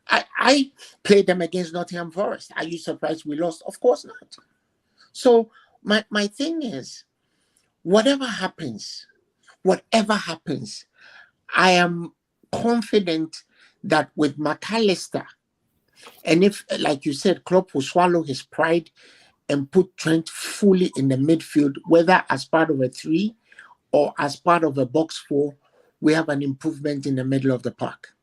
I played them against Nottingham Forest. Are you surprised we lost? Of course not. So my thing is, whatever happens, I am confident that with McAllister, and if, like you said, Klopp will swallow his pride and put Trent fully in the midfield, whether as part of a 3 or as part of a box 4, we have an improvement in the middle of the park.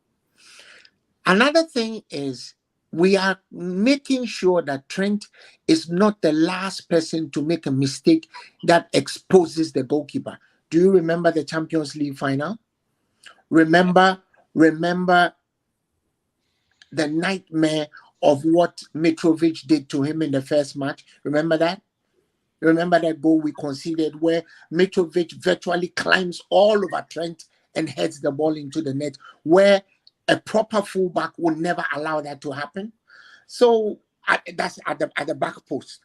Another thing is we are making sure that Trent is not the last person to make a mistake that exposes the goalkeeper. Do you remember the Champions League final? Remember the nightmare of what Mitrovic did to him in the first match? Remember that? Remember that goal we conceded where Mitrovic virtually climbs all over Trent and heads the ball into the net, where a proper fullback would never allow that to happen. So that's at the back post.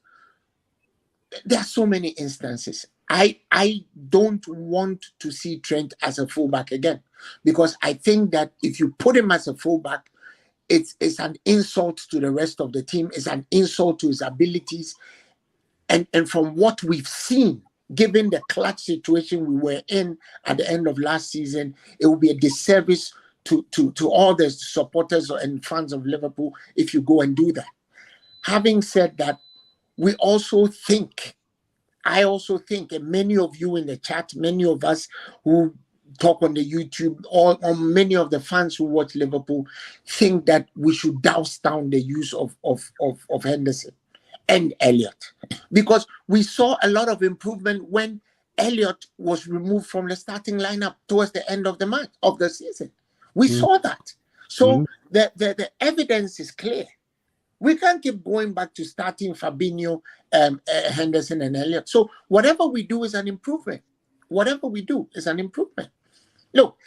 There are so many instances. I don't want to see Trent as a fullback again, because I think that if you put him as a fullback, it's an insult to the rest of the team. It's an insult to his abilities. And from what we've seen, given the clutch situation we were in at the end of last season, it will be a disservice to all the supporters and fans of Liverpool if you go and do that. Having said that, I also think, and many of you in the chat, many of us who talk on the YouTube, or many of the fans who watch Liverpool, think that we should douse down the use of Henderson and Elliott, because we saw a lot of improvement when Elliott was removed from the starting lineup towards the end of the match of the season. We saw that. So the evidence is clear. We can't keep going back to starting Fabinho, Henderson, and Elliott. So whatever we do is an improvement. Whatever we do is an improvement. Look,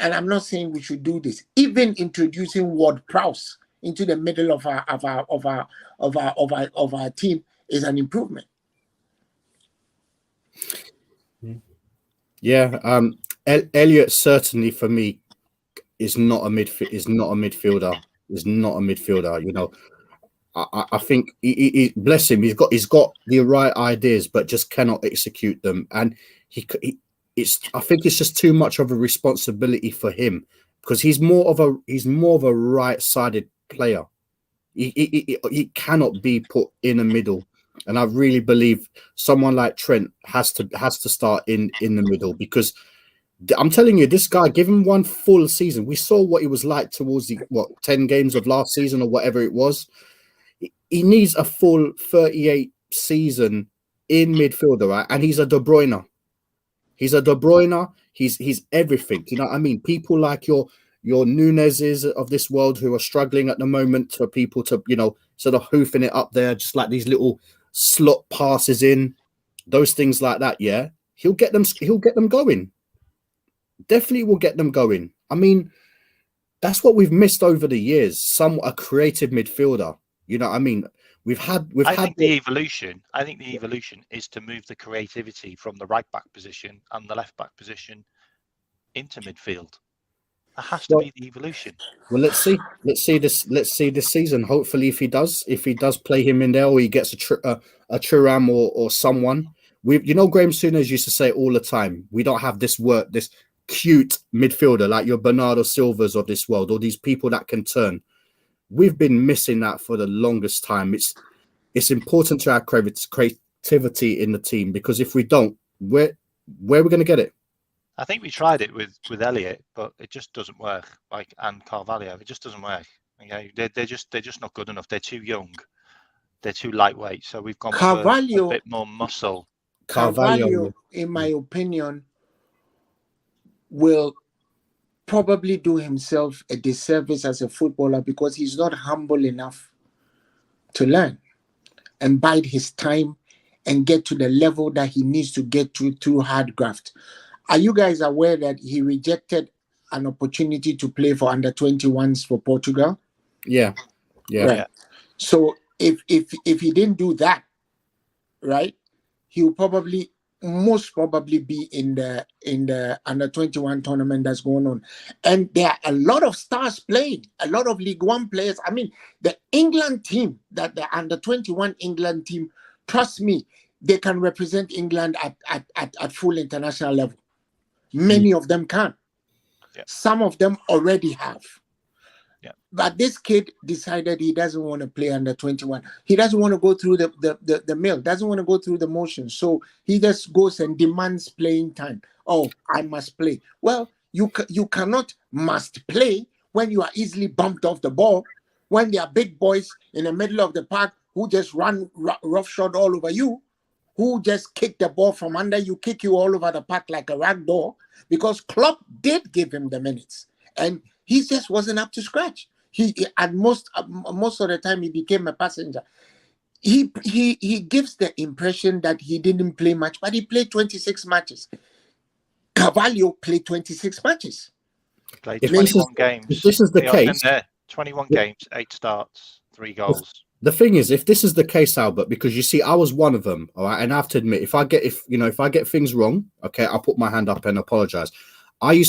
and I'm not saying we should do this. Even introducing Ward-Prowse into the middle of our team is an improvement. Yeah, Elliott certainly for me is not a midfielder. You know, I think he bless him. He's got the right ideas, but just cannot execute them. And I think it's just too much of a responsibility for him, because he's more of a right-sided player. He cannot be put in the middle, and I really believe someone like Trent has to start in the middle, because I'm telling you, this guy, give him one full season. We saw what he was like towards the 10 games of last season or whatever it was. He needs a full 38 season in midfielder, right? And he's a De Bruyne. He's a De Bruyne. He's everything. You know what I mean? People like your Nunez's of this world who are struggling at the moment, for people to, you know, sort of hoofing it up there, just like these little slot passes in, those things like that. Yeah, he'll get them going. Definitely will get them going. I mean, that's what we've missed over the years. A creative midfielder. You know what I mean? I think the evolution is to move the creativity from the right back position and the left back position into midfield. That has to be the evolution. Well, let's see this season. Hopefully, if he does play him in there, or he gets a Thuram or someone. Graham Souness used to say all the time, we don't have this cute midfielder like your Bernardo Silvas of this world, or these people that can turn. We've been missing that for the longest time. It's important to have creativity in the team, because if we don't, where are we going to get it? I think we tried it with Elliott, but it just doesn't work. And Carvalho, it just doesn't work. Okay, they're just not good enough. They're too young. They're too lightweight. So we've gone for a bit more muscle. Carvalho, in my opinion, will probably do himself a disservice as a footballer, because he's not humble enough to learn and bide his time and get to the level that he needs to get to through hard graft. Are you guys aware that he rejected an opportunity to play for under-21s for Portugal? Yeah. Right. So if he didn't do that, right, he'll most probably be in the under-21 tournament that's going on. And there are a lot of stars playing, a lot of League One players. I mean, the England team, the under-21 England team, trust me, they can represent England at full international level. Many of them can. Yeah. Some of them already have. Yeah. But this kid decided he doesn't want to play under 21. He doesn't want to go through the mill, doesn't want to go through the motions. So he just goes and demands playing time. Oh, I must play. Well, you cannot must play when you are easily bumped off the ball, when there are big boys in the middle of the park who just run roughshod all over you, who just kick the ball from under you, kick you all over the park like a rag doll, because Klopp did give him the minutes. And he just wasn't up to scratch. He at most of the time he became a passenger. he gives the impression that he didn't play much, but he played 26 matches. Carvalho played 26 matches. He played If 21 if games. this is the I've been case, there. 21 games, 8 starts, 3 goals. the thing is, if this is the case, Albert, because you see, I was one of them, all right, and I have to admit, if I get things wrong, okay, I'll put my hand up and apologize. I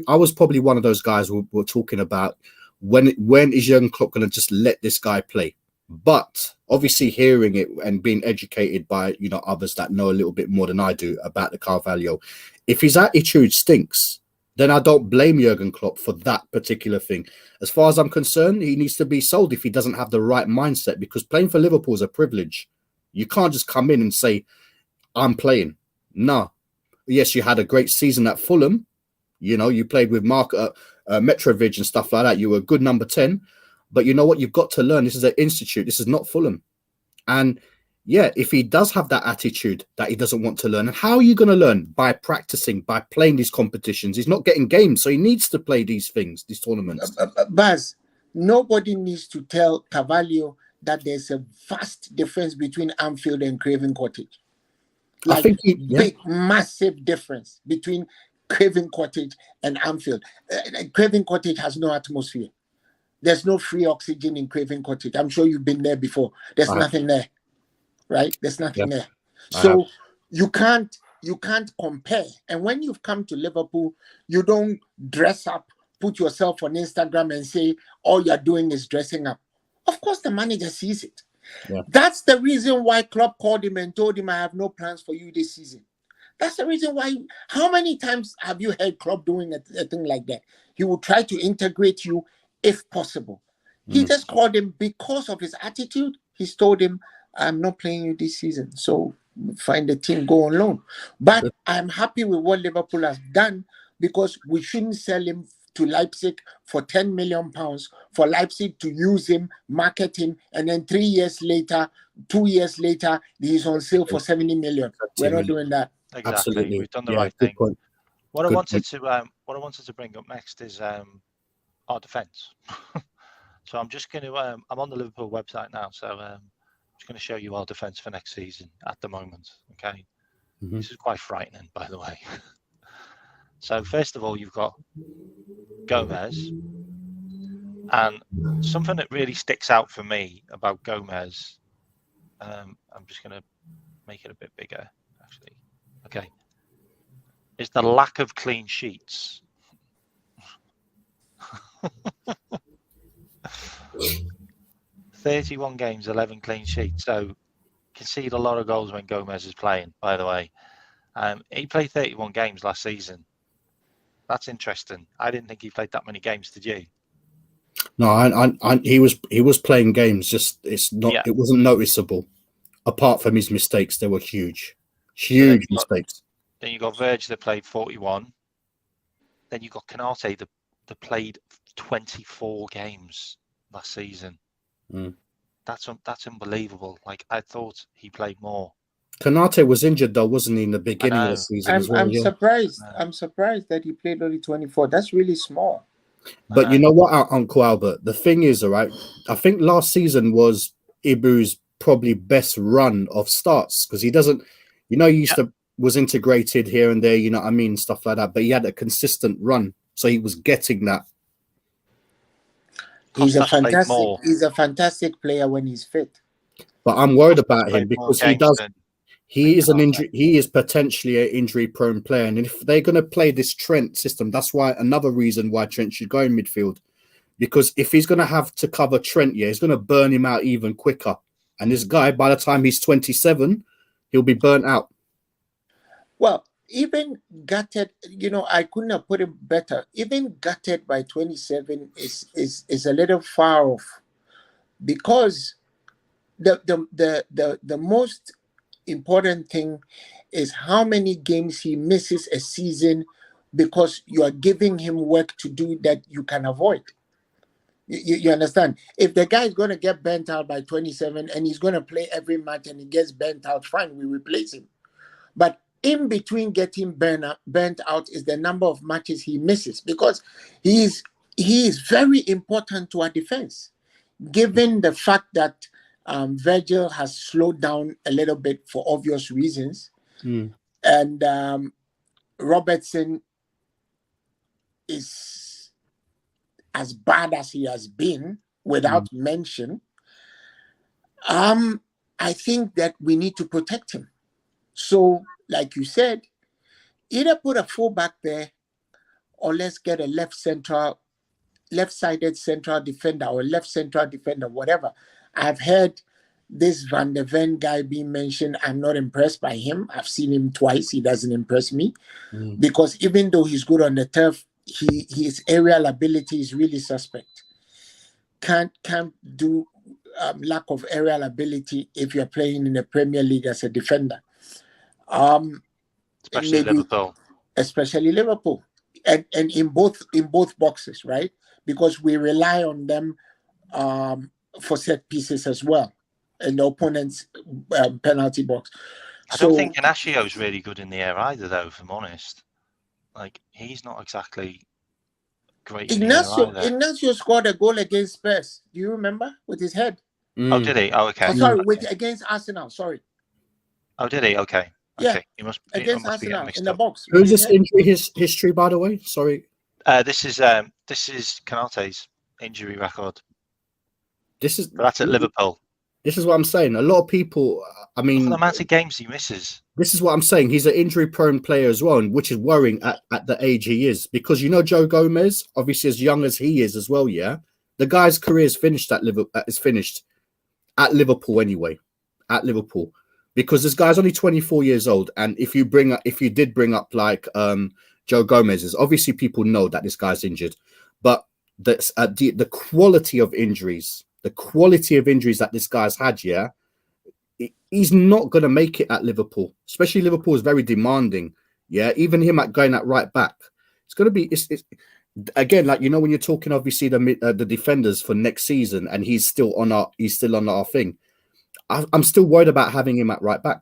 was probably one of those guys who were talking about when is Jurgen Klopp going to just let this guy play? But obviously, hearing it and being educated by others that know a little bit more than I do about the Carvalho, if his attitude stinks, then I don't blame Jurgen Klopp for that particular thing. As far as I'm concerned, he needs to be sold if he doesn't have the right mindset, because playing for Liverpool is a privilege. You can't just come in and say, I'm playing. No. Yes, you had a great season at Fulham. You played with Mark Mitrovic and stuff like that. You were a good number 10. But you know what? You've got to learn. This is an institute. This is not Fulham. And yeah, if he does have that attitude that he doesn't want to learn, and how are you going to learn? By practicing, by playing these competitions. He's not getting games, so he needs to play these things, these tournaments. Baz, nobody needs to tell Carvalho that there's a vast difference between Anfield and Craven Cottage. I think big, massive difference between Craven Cottage and Anfield. Craven Cottage has no atmosphere. There's no free oxygen in Craven Cottage. I'm sure you've been there before. There's nothing there, right? There's nothing there. So you can't compare. And when you've come to Liverpool, you don't dress up, put yourself on Instagram and say all you're doing is dressing up. Of course, the manager sees it. Yeah. That's the reason why Klopp called him and told him, I have no plans for you this season. That's the reason why. How many times have you heard Klopp doing a thing like that? He will try to integrate you if possible. He just called him because of his attitude. He's told him, I'm not playing you this season. So find the team, go on loan. But I'm happy with what Liverpool has done, because we shouldn't sell him to Leipzig for £10 million for Leipzig to use him, market him, and then 2 years later, he's on sale for 70 million. We're not doing that. Exactly. Absolutely. We've done the right thing. Point. What I wanted to bring up next is our defence. So I'm just going to I'm on the Liverpool website now, so I'm just going to show you our defence for next season at the moment. Okay, This is quite frightening, by the way. So first of all, you've got Gomez, and something that really sticks out for me about Gomez, I'm just going to make it a bit bigger, actually. Okay, is the lack of clean sheets. 31 games, 11 clean sheets. So concede a lot of goals when Gomez is playing, by the way. He played 31 games last season. That's interesting. I didn't think he played that many games, did you? No, he was playing games, just it wasn't noticeable. Apart from his mistakes, they were huge mistakes. Then you got Virgil that played 41. Then you got Canate that played 24 games last season. That's unbelievable. Like, I thought he played more. Canate was injured though, wasn't he, in the beginning of the season as well? I'm surprised. I'm surprised that he played only 24. That's really small. But you know what, Uncle Albert? The thing is, all right, I think last season was Ibu's probably best run of starts, because he doesn't, he used to was integrated here and there, stuff like that. But he had a consistent run, so he was getting that. He's a fantastic player when he's fit. But I'm worried about him because he is potentially an injury-prone player, and if they're going to play this Trent system, that's why another reason why Trent should go in midfield, because if he's going to have to cover Trent, he's going to burn him out even quicker. And this guy, by the time he's 27, he'll be burnt out. Well, even gutted, I couldn't have put it better. Even gutted by 27 is a little far off, because the most important thing is how many games he misses a season because you are giving him work to do that you can avoid. You understand? If the guy is going to get burnt out by 27 and he's going to play every match and he gets burnt out, fine, we replace him. But in between getting burnt out is the number of matches he misses, because he is very important to our defense, given the fact that Virgil has slowed down a little bit for obvious reasons. Mm. And Robertson is as bad as he has been, without mention. I think that we need to protect him. So, like you said, either put a fullback there, or let's get a left-sided central defender, or left central defender, whatever. I've heard this Van der Ven guy being mentioned. I'm not impressed by him. I've seen him twice. He doesn't impress me, because even though he's good on the turf, his aerial ability is really suspect. Can't do lack of aerial ability if you're playing in the Premier League as a defender. Especially Liverpool. Especially Liverpool, and in both boxes, right? Because we rely on them for set pieces as well, in the opponent's penalty box. I don't think Inaccio's really good in the air either, though, if I'm honest. Like, he's not exactly great in the air either. Inacio scored a goal against Spurs. Do you remember? With his head. Oh, did he? Oh, okay. Oh, sorry, against Arsenal. Sorry. Oh, did he? Okay. Yeah. Okay. He must against be Arsenal in the box. Who's this injury history, by the way? Sorry. This is Konaté's injury record. That's at Liverpool. This is what I'm saying. A lot of people, I mean, look at the amount of games he misses. This is what I'm saying. He's an injury-prone player as well, which is worrying at the age he is. Because you know Joe Gomez, obviously as young as he is as well. Yeah, the guy's career is finished at Liverpool. Is finished at Liverpool anyway. At Liverpool, because this guy's only 24 years old, and if you did bring up like Joe Gomez's, obviously people know that this guy's injured, but the quality of injuries. The quality of injuries that this guy's had, yeah, he's not going to make it at Liverpool. Especially Liverpool is very demanding, yeah. Even him going at right back, it's going to be. It's again, like, you know, when you're talking obviously the defenders for next season, and he's still on our thing. I'm still worried about having him at right back,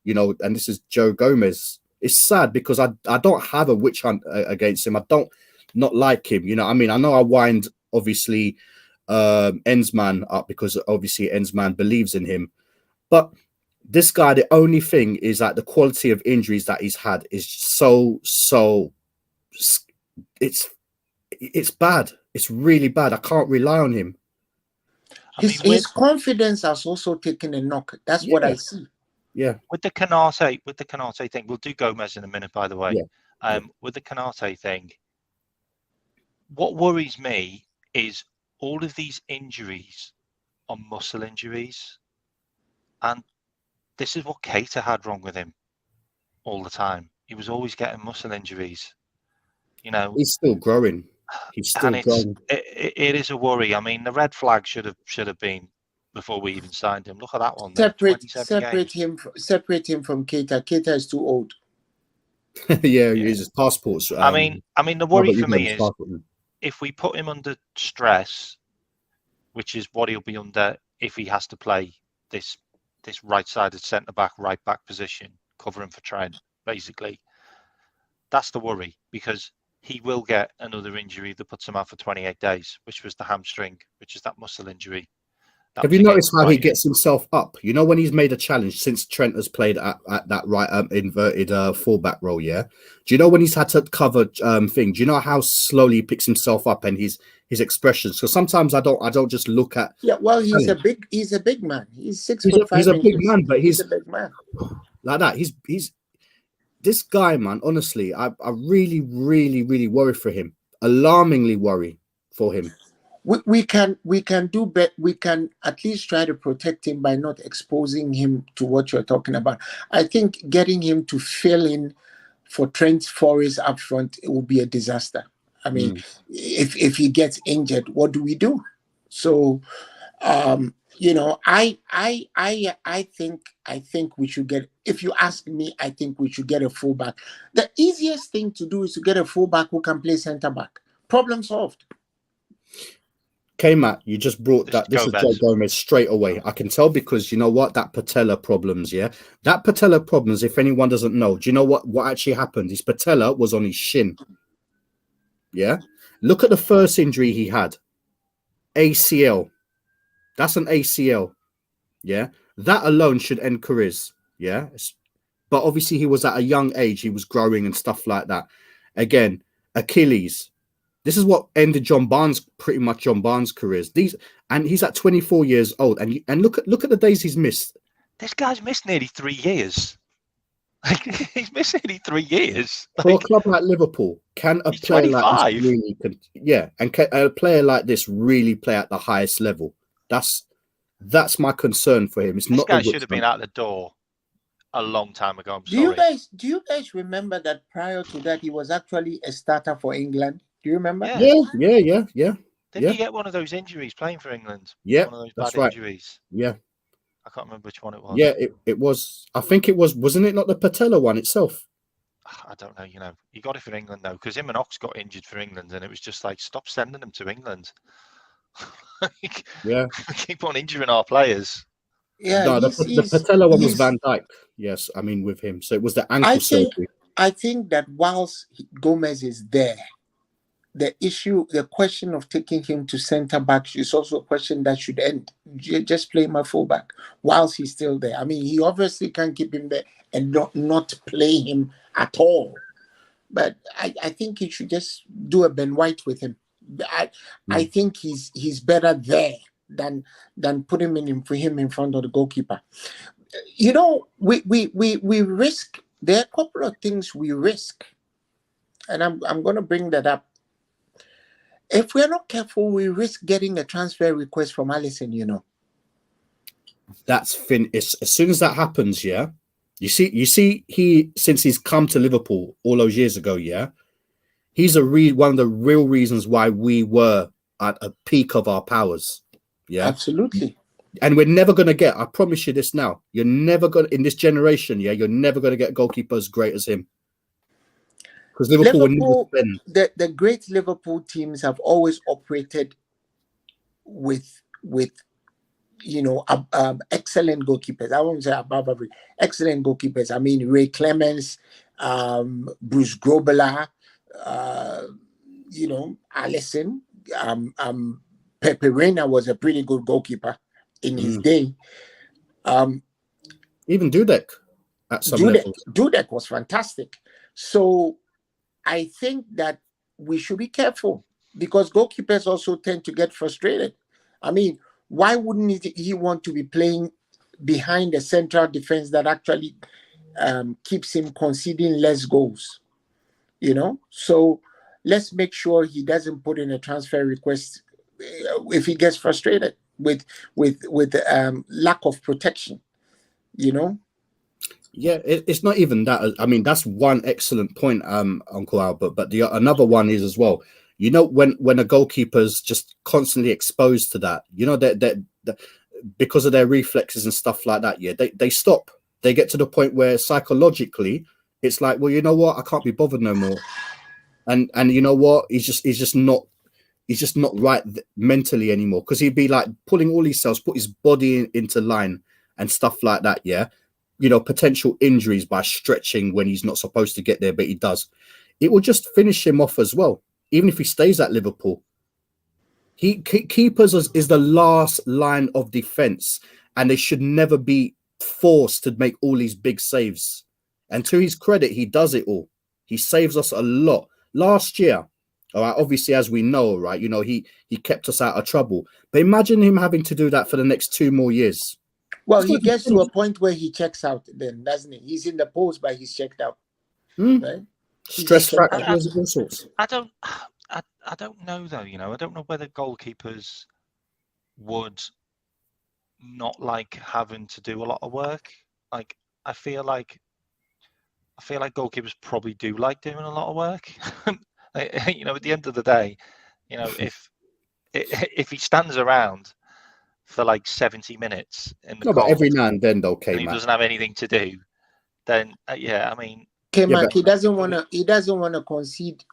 you know. And this is Joe Gomez. It's sad because I don't have a witch hunt against him. I don't not like him, you know. I mean, I know I wind obviously Ensman up because obviously Ensman believes in him, but this guy, the only thing is that the quality of injuries that he's had is so it's bad. It's really bad. I can't rely on him. His confidence has also taken a knock. That's what I see. Yeah. With the Konaté thing, we'll do Gomez in a minute, by the way. Yeah. With the Konaté thing, what worries me is all of these injuries are muscle injuries. And this is what Keita had wrong with him all the time. He was always getting muscle injuries. You know, he's still growing. He's still growing. It is a worry. I mean, the red flag should have been before we even signed him. Look at that one. Separate him from Keita. Keita is too old. Yeah, his passports. I mean, the worry for me is if we put him under stress, which is what he'll be under if he has to play this right-sided centre-back, right-back position, covering for Trent, basically. That's the worry, because he will get another injury that puts him out for 28 days, which was the hamstring, which is that muscle injury. Have you noticed how he gets himself up? You know, when he's made a challenge since Trent has played at that right inverted fullback role, yeah? Do you know when he's had to cover thing? Do you know how slowly he picks himself up and his expressions? So sometimes I don't just look at. Yeah, well, he's a big man. He's 6'5". He's a big man, but he's a big man. Like that. He's this guy, man. Honestly, I really, really, really worry for him. Alarmingly worry for him. We can do better. We can at least try to protect him by not exposing him to what you're talking about. I think getting him to fill in for Trent Forrest up front, it will be a disaster. I mean, if he gets injured, what do we do? So, you know, I think we should get. If you ask me, I think we should get a fullback. The easiest thing to do is to get a fullback who can play centre back. Problem solved. K-Mack, you just brought that. This is Joe Gomez straight away. I can tell because you know what? That patella problems, yeah? That patella problems, if anyone doesn't know, do you know what actually happened? His patella was on his shin. Yeah? Look at the first injury he had. ACL. That's an ACL. Yeah, that alone should end careers. Yeah, but obviously he was at a young age. He was growing and stuff like that. Again, Achilles. This is what ended pretty much John Barnes' careers. And he's at 24 years old. And look at the days he's missed. This guy's missed nearly 3 years. Like, he's missed nearly 3 years. For a Like, club like Liverpool, can a he's player like 25. this really, and can a player like this really play at the highest level? That's my concern for him. It's This not guy the should have been out the door a long time ago. I'm Do you sorry. guys remember that prior to that he was actually a starter for England? Do you remember? Yeah. Yeah. Didn't he get one of those injuries playing for England? Yeah, One of those that's bad right. injuries. Yeah. I can't remember which one it was. Yeah, it was. I think it was. Wasn't it not the patella one itself? I don't know. You know, he got it for England though, because him and Ox got injured for England, and it was just like, stop sending them to England. Yeah. Keep on injuring our players. Yeah, No, the patella one was Van Dijk. Yes, I mean with him. So it was the ankle surgery. I think that whilst Gomez is there, the question of taking him to centre back is also a question that should end. Just play my fullback whilst he's still there. I mean, he obviously can't keep him there and not play him at all. But I think he should just do a Ben White with him. I think he's better there than put him in front of the goalkeeper. You know, we risk. There are a couple of things we risk, and I'm going to bring that up. If we're not careful, we risk getting a transfer request from Alisson, you know. That's as soon as that happens, yeah. You see, since he's come to Liverpool all those years ago, yeah, he's one of the real reasons why we were at a peak of our powers. Yeah, absolutely. And we're never going to get. I promise you this now. You're never going in this generation. Yeah, you're never going to get a goalkeeper as great as him. Because Liverpool the great Liverpool teams have always operated with excellent goalkeepers. I won't say above average, excellent goalkeepers. I mean, Ray Clemens, Bruce Grobbelaar, Alisson, Pepe Reina was a pretty good goalkeeper in his day. Even Dudek at some levels. Dudek was fantastic. So I think that we should be careful because goalkeepers also tend to get frustrated. I mean, why wouldn't he want to be playing behind a central defense that actually keeps him conceding less goals? You know, so let's make sure he doesn't put in a transfer request if he gets frustrated with lack of protection. You know. Yeah, it's not even that. I mean, that's one excellent point, Uncle Albert. But another one is as well. You know, when a goalkeeper's just constantly exposed to that, you know, that because of their reflexes and stuff like that, yeah, they stop. They get to the point where psychologically it's like, well, you know what, I can't be bothered no more. And you know what, he's just not right mentally anymore, because he'd be like pulling all these cells, put his body into line and stuff like that. Yeah, you know, potential injuries by stretching when he's not supposed to get there, but he does. It will just finish him off as well. Even if he stays at Liverpool, keepers is the last line of defense, and they should never be forced to make all these big saves. And to his credit, he does it all. He saves us a lot. Last year, all right, obviously, as we know, right, you know, he kept us out of trouble. But imagine him having to do that for the next 2 more years. Well, he gets to a point where he checks out then, doesn't he? He's in the post, but he's checked out. Right? Stress fractures, all sorts. I don't know though. You know, I don't know whether goalkeepers would not like having to do a lot of work. Like, I feel like goalkeepers probably do like doing a lot of work. You know, at the end of the day, you know, if he stands around for like 70 minutes in the cold, but every now and then, though, K-Mack, and he doesn't have anything to do, then yeah, I mean, K-Mack, he doesn't want to concede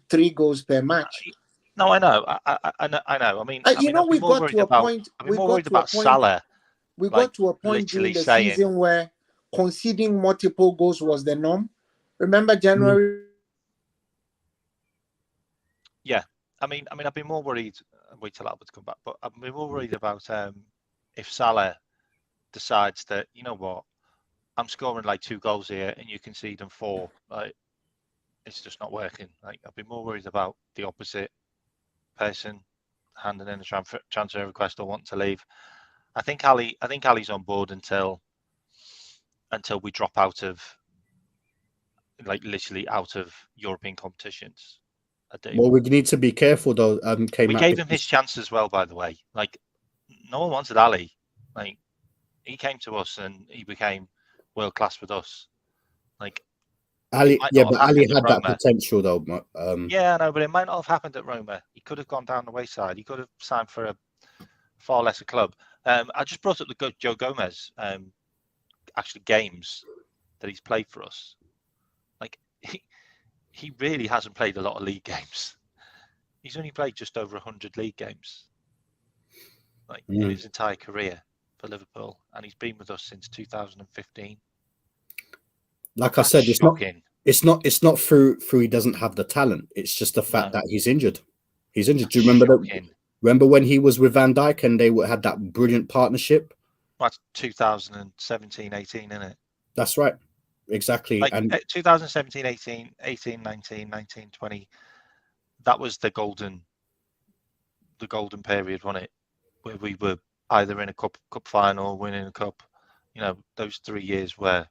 3 goals per match. No, I know. I know. I mean, we got to a point. I've been more worried about Salah. We got to a point during the season where conceding multiple goals was the norm. Remember January? Yeah, I mean, I've been more worried. Wait till Albert come back, but I've been more worried about if Salah decides that, you know what, I'm scoring like 2 goals here and you concede them 4, like it's just not working. Like I'd be more worried about the opposite person handing in a transfer request or wanting to leave. I think Ali's on board until we drop out of, like, literally out of European competitions. I do. Well, we need to be careful though. K-Mack, we gave him his chance as well, by the way. Like, no one wanted Ali. Like, he came to us and he became world class with us. Like, Ali, yeah, but Ali had that Roma. potential though. Yeah, I know, but it might not have happened at Roma. He could have gone down the wayside. He could have signed for a far lesser club. I just brought up the Joe Gomez actually games that he's played for us. Like, he really hasn't played a lot of league games. He's only played just over 100 league games, like, in his entire career for Liverpool, and he's been with us since 2015. Like That's I said, shocking. it's not through he doesn't have the talent. It's just the fact that he's injured. He's injured. Do you remember remember when he was with Van Dijk and they had that brilliant partnership? That's 2017, 18, isn't it? That's right. Exactly. Like, and 2017, 18, 19, 20. That was the golden period, wasn't it? Where we were either in a cup final, winning a cup. You know, those 3 years were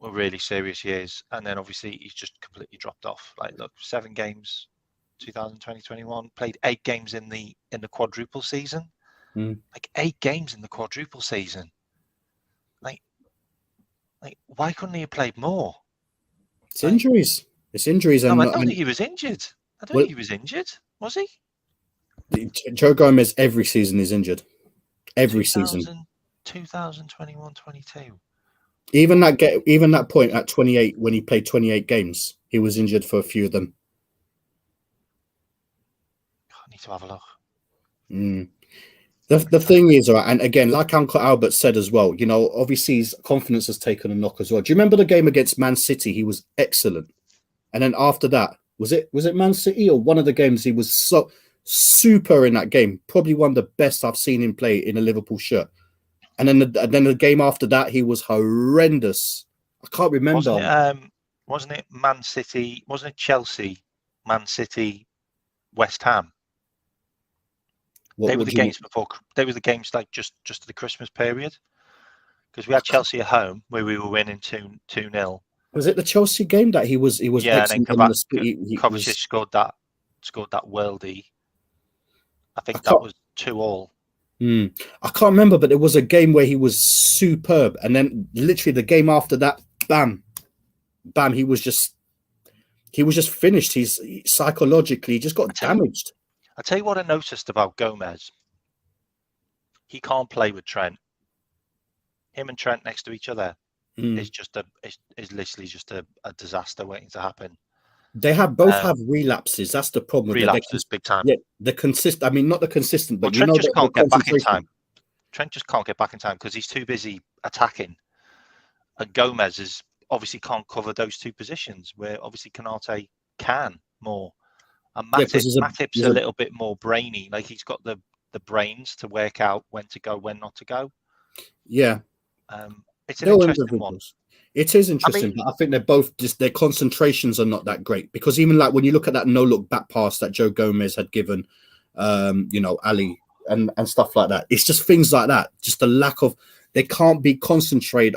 really serious years. And then obviously he's just completely dropped off. Like, look, 7 games, 2020, 21, played 8 games in the quadruple season. Like, 8 games in the quadruple season. Like, why couldn't he have played more? It's injuries. It's injuries. No, and I don't think he was injured. I don't think he was injured. Was he? Joe Gomez every season is injured. Every season. 2021, 22. Even that point at 28, when he played 28 games, he was injured for a few of them. I need to have a look. The thing is, right, and again, like Uncle Albert said as well, you know, obviously his confidence has taken a knock as well. Do you remember the game against Man City? He was excellent. And then after that, was it Man City or one of the games, he was so super in that game? Probably one of the best I've seen him play in a Liverpool shirt. And then the game after that, he was horrendous. I can't remember. Wasn't it Man City? Wasn't it Chelsea, Man City, West Ham? They were the games before. They were the games like just the Christmas period, because we had Chelsea at home where we were winning 2-0. Was it the Chelsea game that he was? Yeah, excellent. and then Kovacic scored that worldie. I think that was 2-2. I can't remember, but it was a game where he was superb, and then literally the game after that, bam, he was just finished. He's psychologically just got damaged. I tell you what I noticed about Gomez. He can't play with Trent. Him and Trent next to each other is literally just a disaster waiting to happen. They have both have relapses. That's the problem. Relapses, big time. Yeah, the consistent. I mean, not the consistent, but Trent just can't get back in time. Trent just can't get back in time because he's too busy attacking. And Gomez is obviously can't cover those 2 positions where obviously Konate can more. And Matip's a little bit more brainy. Like, he's got the brains to work out when to go, when not to go. Yeah. It's an interesting one. It is interesting, but I think they're both just, their concentrations are not that great, because even like when you look at that no-look back pass that Joe Gomez had given, you know, Ali and stuff like that, it's just things like that. Just the lack of, they can't be concentrated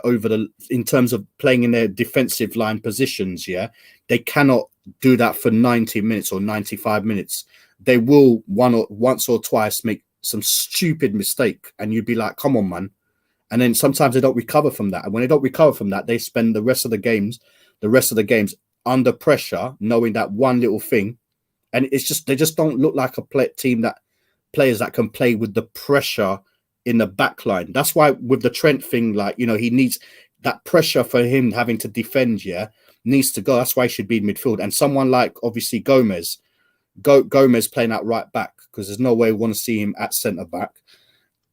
in terms of playing in their defensive line positions. Yeah, they cannot do that for 90 minutes or 95 minutes. They will once or twice make some stupid mistake, and you'd be like, "Come on, man!" And then sometimes they don't recover from that. And when they don't recover from that, they spend the rest of the games under pressure, knowing that one little thing, and they just don't look like a team that players that can play with the pressure in the back line. That's why with the Trent thing, like, you know, he needs that pressure for him having to defend, needs to go. That's why he should be in midfield. And someone like, obviously, Gomez playing at right back, because there's no way we want to see him at centre back.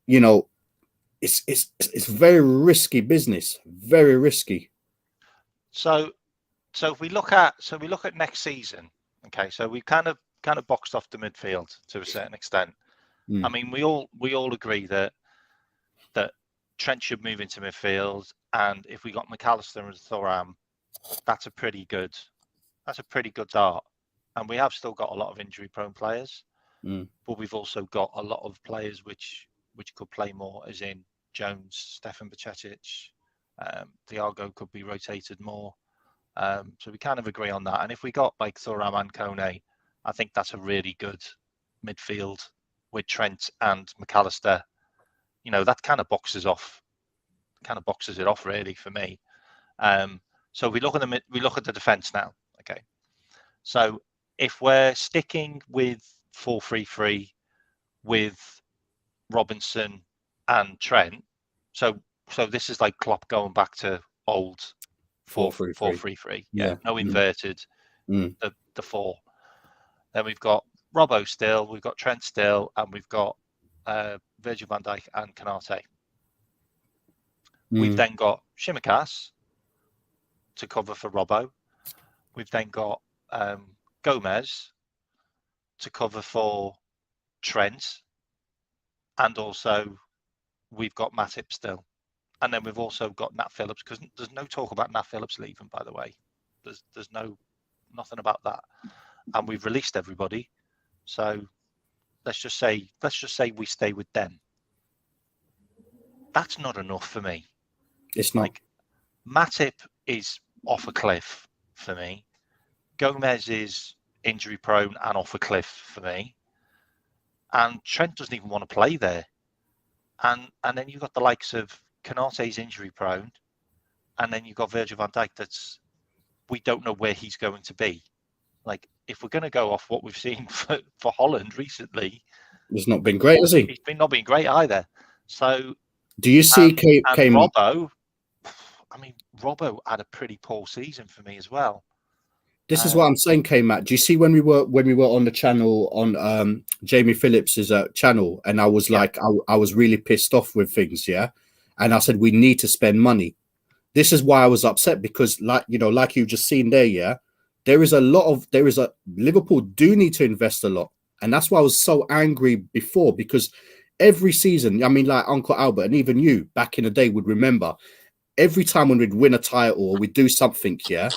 You know, it's very risky business, very risky. So if we look at next season, okay, so we kind of boxed off the midfield to a certain extent. I mean, we all agree that Trent should move into midfield, and if we got McAllister and Thuram, that's a pretty good start. And we have still got a lot of injury-prone players, but we've also got a lot of players which could play more, as in Jones, Stefan Bajcetic, Thiago could be rotated more. So we kind of agree on that. And if we got like Thuram and Kone, I think that's a really good midfield with Trent and McAllister. You know, that kind of boxes it off really for me. So we look at the defence now. Okay, so if we're sticking with 4-3-3 with Robinson and Trent, so this is like Klopp going back to old 4-3-3. Yeah, no inverted. The four. Then we've got Robbo still, we've got Trent still, and we've got Virgil van Dijk and Konate. We've then got Shimikas to cover for Robbo. We've then got Gomez to cover for Trent, and also we've got Matip still. And then we've also got Nat Phillips, because there's no talk about Nat Phillips leaving, by the way. There's nothing about that. And we've released everybody. So let's just say we stay with them. That's not enough for me. It's not. Like, Matip is off a cliff for me. Gomez is injury prone and off a cliff for me. And Trent doesn't even want to play there. And then you've got the likes of Konate's injury prone, and then you've got Virgil van Dijk we don't know where he's going to be. Like, if we're going to go off what we've seen for Holland recently, he's not been great, has he? He's not been great either. So, do you see K-Mack? Robbo? I mean, Robbo had a pretty poor season for me as well. This is what I'm saying, K-Mack. Do you see when we were on the channel on Jamie Phillips's channel, and I was like, I was really pissed off with things, yeah, and I said we need to spend money. This is why I was upset, because like you've just seen there, yeah, Liverpool do need to invest a lot, and that's why I was so angry before, because every season, I mean, like Uncle Albert and even you back in the day would remember, every time when we'd win a title or we'd do something, yeah,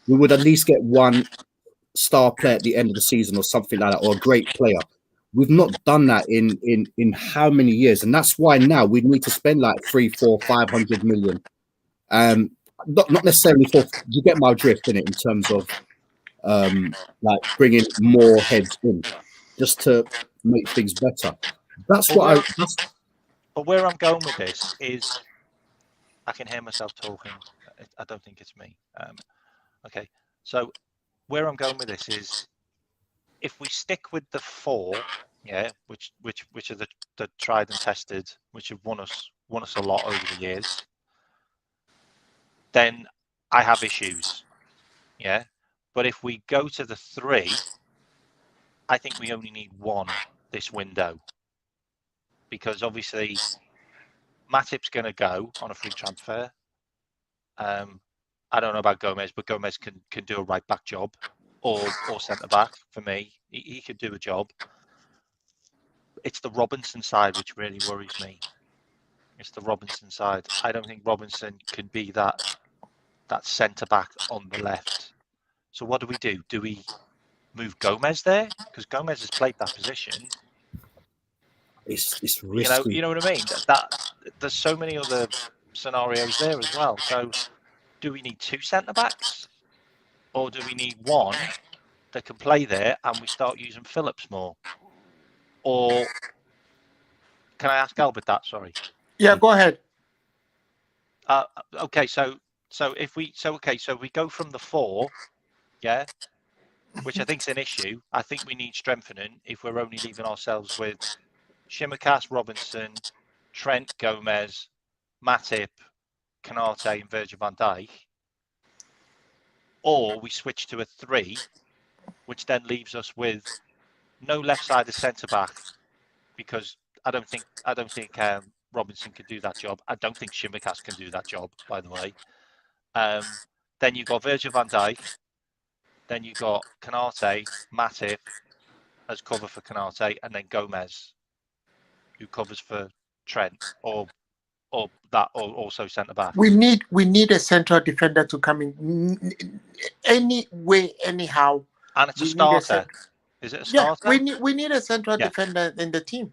we would at least get one star player at the end of the season or something like that, or a great player. We've not done that in how many years, and that's why now we need to spend like 300, 400, 500 million. Not necessarily for, you get my drift in it, in terms of like bringing more heads in just to make things better. That's But where I'm going with this is, I can hear myself talking. I don't think it's me. Okay, so where I'm going with this is, if we stick with the four, yeah, which are the tried and tested, which have won us a lot over the years, then I have issues, yeah. But if we go to the three, I think we only need one this window, because obviously Matip's going to go on a free transfer. I don't know about Gomez, but Gomez can do a right back job, or centre back for me. He could do a job. It's the Robinson side which really worries me. It's the Robinson side. I don't think Robinson can be that centre back on the left. So what do? Do we move Gomez there? Because Gomez has played that position. It's risky. You know what I mean? That there's so many other scenarios there as well. So, do we need two centre backs, or do we need one that can play there and we start using Phillips more? Or can I ask Albert that? Sorry. Yeah, go ahead. Okay, so we go from the four, yeah, which I think is an issue. I think we need strengthening if we're only leaving ourselves with Shimikas, Robinson, Trent, Gomez, Matip, Konate, and Virgil van Dijk. Or we switch to a three, which then leaves us with no left-sided centre-back, because I don't think Robinson can do that job. I don't think Shimikas can do that job, by the way. Then you've got Virgil van Dijk. Then you've got Konate, Matip as cover for Konate, and then Gomez, who covers for Trent, or or that, or also centre back? We need a central defender to come in any way, anyhow. And it's a We need a starter. Is it a yeah. starter? We need a central Yeah. defender in the team.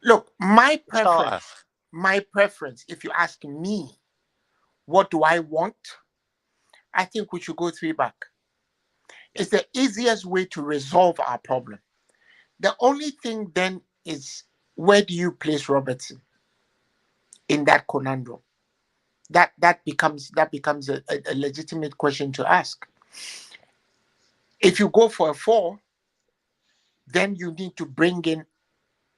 Look, my Starter. preference. If you ask me, what do I want? I think we should go 3-back. It's the easiest way to resolve our problem. The only thing then is, where do you place Robertson in that conundrum? That becomes a legitimate question to ask. If you go for a 4, then you need to bring in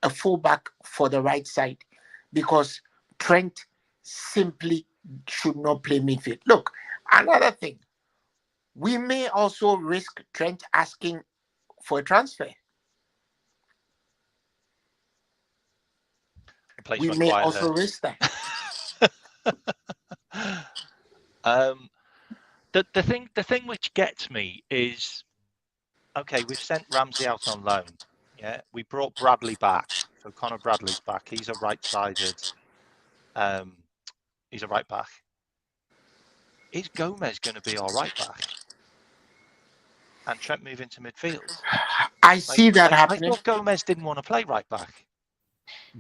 a fullback for the right side, because Trent simply should not play midfield. Look, another thing, we may also risk Trent asking for a transfer. We may also risk that. The thing which gets me is, okay, we've sent Ramsey out on loan. Yeah, we brought Bradley back. So Connor Bradley's back. He's a right-sided. He's a right back. Is Gomez going to be our right back? And Trent move into midfield? I see that happening. I thought Gomez didn't want to play right back.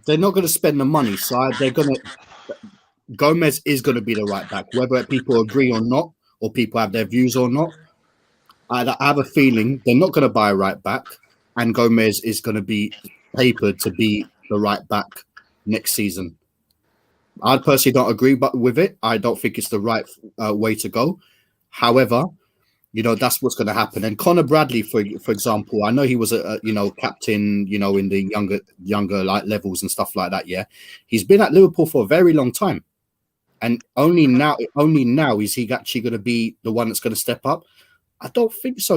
They're not going to spend the money, so they're going to. Gomez is going to be the right back, whether people agree or not, or people have their views or not. I have a feeling they're not going to buy a right back, and Gomez is going to be papered to be the right back next season. I personally don't agree with it. I don't think it's the right way to go. However, that's what's going to happen. And Connor Bradley, for example, I know he was a captain, in the younger like levels and stuff like that. Yeah, he's been at Liverpool for a very long time, and only now is he actually going to be the one that's going to step up. I don't think so.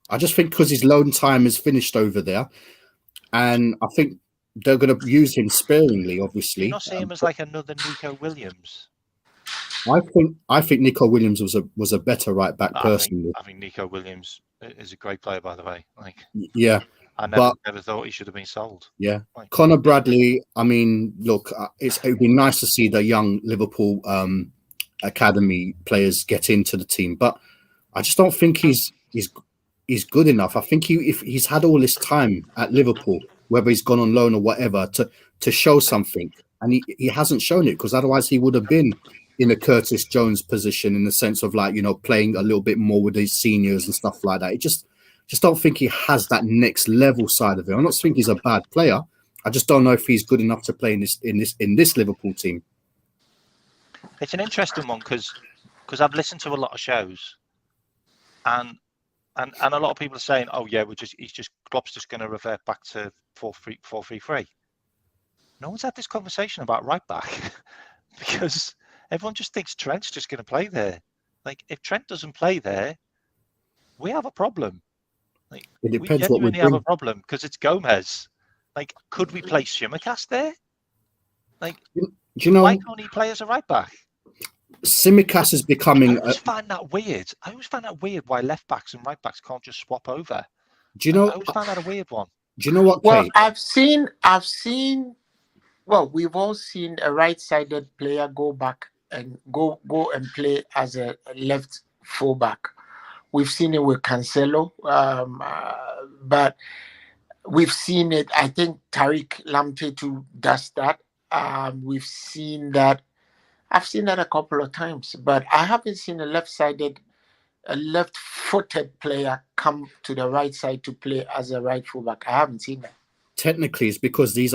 I just think because his loan time is finished over there, and I think they're going to use him sparingly. Obviously, you not see him as like another Nico Williams. I think Nico Williams was a better right back personally. I think Nico Williams is a great player, by the way. Yeah, I never thought he should have been sold. Yeah, Connor Bradley. I mean, look, it would be nice to see the young Liverpool academy players get into the team, but I just don't think he's good enough. I think if he's had all this time at Liverpool, whether he's gone on loan or whatever, to show something, and he hasn't shown it, because otherwise he would have been in a Curtis Jones position, in the sense of playing a little bit more with his seniors and stuff like that. It just don't think he has that next level side of it. I'm not saying he's a bad player. I just don't know if he's good enough to play in this Liverpool team. It's an interesting one because I've listened to a lot of shows, and a lot of people are saying, "Oh yeah, Klopp's just going to revert back to 4-3-3." No one's had this conversation about right back because everyone just thinks Trent's just going to play there. If Trent doesn't play there, we have a problem. It depends we genuinely what we have a problem because it's Gomez. Could we play Simicast there? Why can't he play as a right back? Simicast is becoming. I always find that weird. Why left backs and right backs can't just swap over. Do you know? I always find that a weird one. Do you know what? Well, Kate? I've seen. Well, we've all seen a right-sided player go back and go and play as a left fullback. We've seen it with Cancelo, but we've seen it. I think Tariq Lamptey too does that. We've seen that. I've seen that a couple of times, but I haven't seen a left-footed player come to the right side to play as a right fullback. I haven't seen that. Technically, it's because these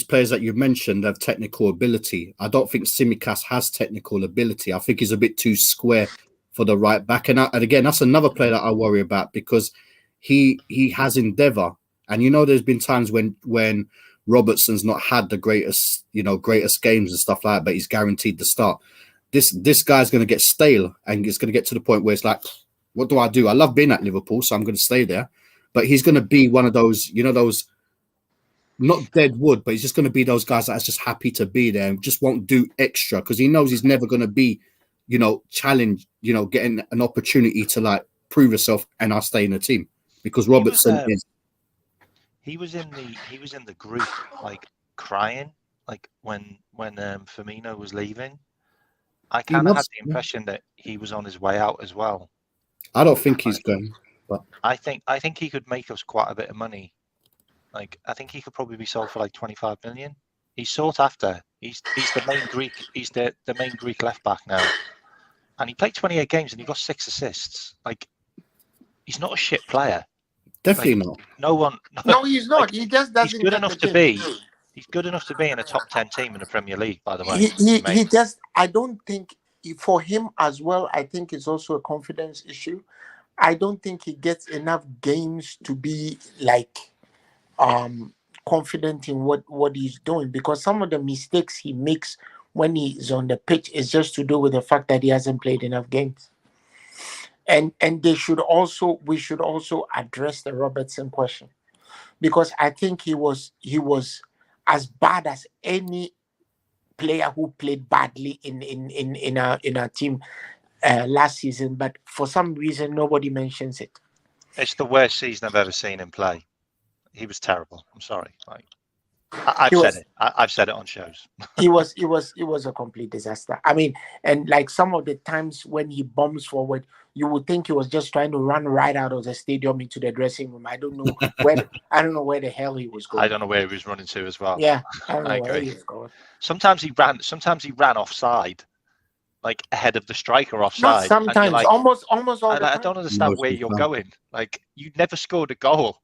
players that you mentioned have technical ability. I don't think Simicast has technical ability. I think he's a bit too square for the right back. And again, that's another player that I worry about, because he has endeavour. And there's been times when Robertson's not had the greatest games and stuff like that, but he's guaranteed the start. This guy's going to get stale, and it's going to get to the point where it's like, what do I do? I love being at Liverpool, so I'm going to stay there. But he's going to be one of those, those not dead wood, but he's just going to be those guys that's just happy to be there and just won't do extra, because he knows he's never going to be, challenged, getting an opportunity to prove himself, and I'll stay in the team, because Robertson is. He was in the group crying like when Firmino was leaving, I He kind of had wants- the impression that he was on his way out as well. I don't think he's going. But I think he could make us quite a bit of money. Like I think he could probably be sold for like 25 million. He's sought after. He's the main Greek. He's the main Greek left back now, and he played 28 games and he got 6 assists. Like he's not a shit player. definitely Like, not. no one. No, he's not. Like, He just he's doesn't good get enough the to game. be. He's good enough to be in a top 10 team in the Premier League. By the way, He to me. just, I don't think, for him as well, I think it's also a confidence issue. I don't think he gets enough games to be like confident in what he's doing, because some of the mistakes he makes when he's on the pitch is just to do with the fact that he hasn't played enough games. And we should also address the Robertson question, because I think he was as bad as any player who played badly in our team last season, but for some reason nobody mentions it. It's the worst season I've ever seen him play. He was terrible. I'm sorry. Like I've He said was- it. I've said it on shows. It was a complete disaster. I mean, and like some of the times when he bombs forward, you would think he was just trying to run right out of the stadium into the dressing room. I don't know where the hell he was going. I don't know where he was running to as well. Yeah, I don't know I where agree. he was going. Sometimes he ran offside, like ahead of the striker offside. Not and sometimes, you're like, almost all I the time. don't understand where you're going. Like you never scored a goal.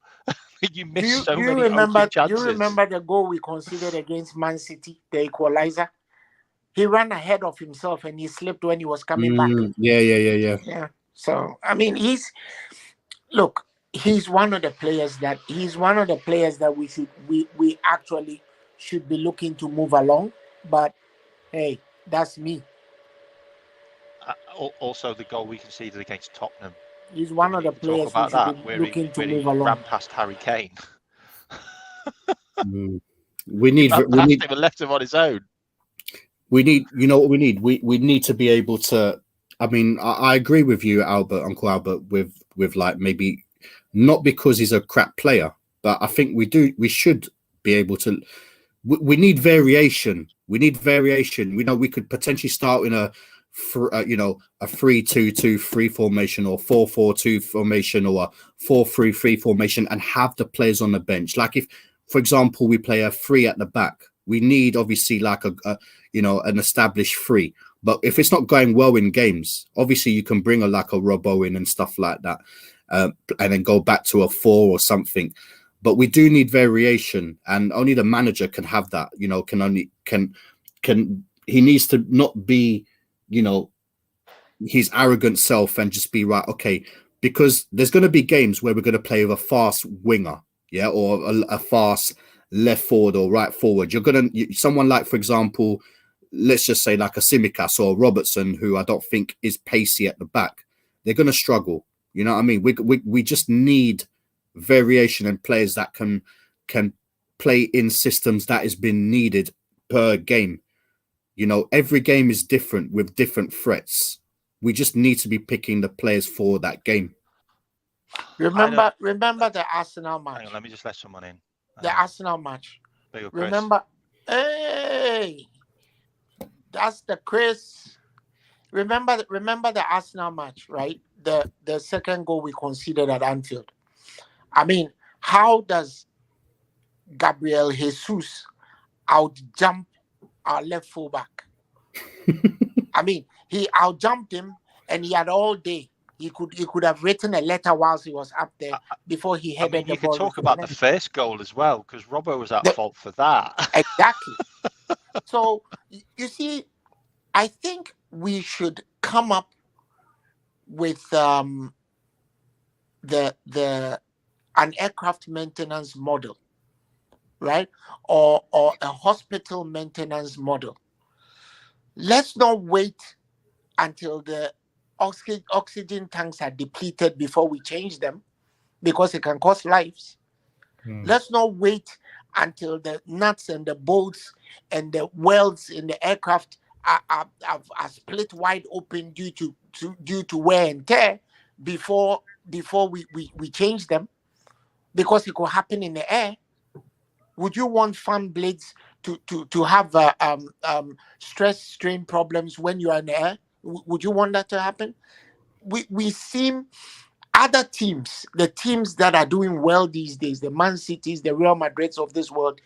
You missed so many open chances. Do you remember the goal we conceded against Man City, the equalizer? He ran ahead of himself and he slipped when he was coming back. Yeah. Yeah. So I mean, he's one of the players that we actually should be looking to move along. But hey, that's me. Also, the goal we conceded against Tottenham. He's one of the Talk players we about should that, be where looking to he move along. ran past Harry Kane. We need him and left him on his own. We need, you know what we need? We need to be able to. I mean, I agree with you, Uncle Albert, with like maybe not because he's a crap player, but I think we should be able to. We need variation. We need variation. We know we could potentially start in a 3-2-2-3 formation, or 4-4-2 formation, or a 4-3-3 formation, and have the players on the bench. Like if, for example, we play a 3 at the back, we need obviously like an established 3. But if it's not going well in games, obviously you can bring like a Robbo in and stuff like that, and then go back to a 4 or something. But we do need variation, and only the manager can have that. He needs to not be, his arrogant self and just be right. Okay, because there's going to be games where we're going to play with a fast winger, or a fast left forward or right forward. Someone like, for example, let's just say like a Simicas or Robertson, who I don't think is pacey at the back. They're going to struggle. You know what I mean? We just need variation and players that can play in systems that has been needed per game. Every game is different with different threats. We just need to be picking the players for that game. Remember the Arsenal match. Hang on, let me just let someone in. The Arsenal match. Remember, hey, that's the Chris. Remember the Arsenal match, right? The second goal we conceded at Anfield. I mean, how does Gabriel Jesus outjump our left fullback? I mean, he outjumped him, and he had all day. He could have written a letter whilst he was up there before he headed the ball. You could talk about the first goal as well, because Robbo was at fault for that. Exactly. So you see, I think we should come up with an aircraft maintenance model, right? Or a hospital maintenance model. Let's not wait until the oxygen tanks are depleted before we change them, because it can cost lives. Let's not wait until the nuts and the bolts and the welds in the aircraft are split wide open due to wear and tear before we change them, because it could happen in the air. Would you want fan blades to have stress strain problems when you are in the air? Would you want that to happen? We seem other teams, the teams that are doing well these days, the Man Cities, the Real Madrids of this world,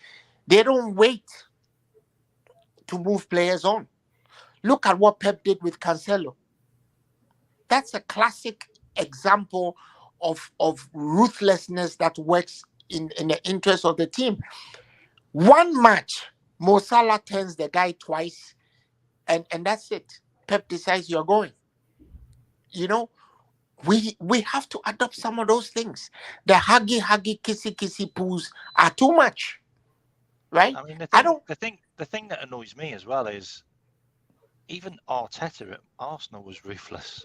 they don't wait to move players on. Look at what Pep did with Cancelo. That's a classic example of ruthlessness that works in the interest of the team. One match, Mo Salah turns the guy twice, and that's it. Pep decides you're going. You know, we have to adopt some of those things. The huggy, kissy poos are too much, right? I mean, I don't. the thing that annoys me as well is even Arteta at Arsenal was ruthless.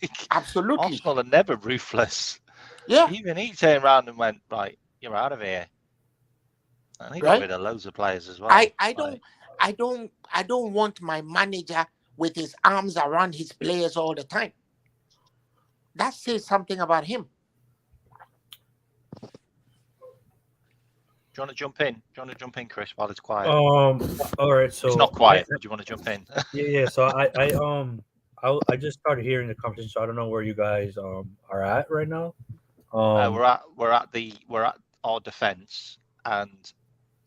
Like, Absolutely. Arsenal are never ruthless. Yeah. Even he turned around and went, right, you're out of here. And he got Right. rid of loads of players as well. I don't want my manager with his arms around his players all the time. That says something about him. Do you want to jump in? Do you want to jump in, Chris, while it's quiet? All right. So it's not quiet, but do you want to jump in? Yeah. So I just started hearing the conversation, so I don't know where you guys are at right now. We're at our defense, and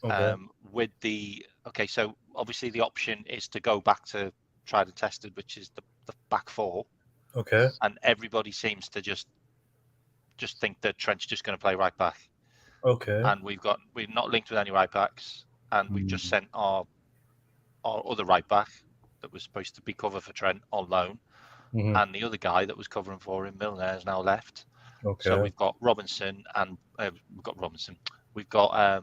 Okay. with the so obviously the option is to go back to tried and tested, which is the back four. Okay. And everybody seems to just think that Trent's just going to play right back. Okay. And we've not linked with any right backs, and we've just sent our other right back that was supposed to be cover for Trent on loan, and the other guy that was covering for him, Milner, has now left. Okay. So we've got Robinson, and we've got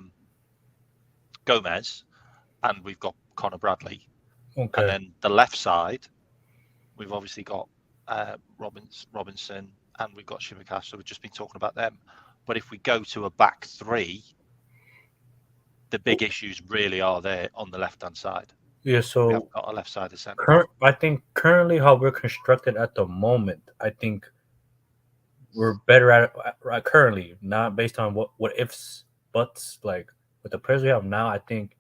Gomez, and we've got Connor Bradley. Okay. And then the left side, we've obviously got Robinson, and we've got Shimakash, so we've just been talking about them. But if we go to a back three, the big issues really are there on the left-hand side. Yeah, so we have got a left side of centre. I think currently how we're constructed at the moment, I think we're better at it currently, not based on what ifs, buts. Like with the players we have now, I think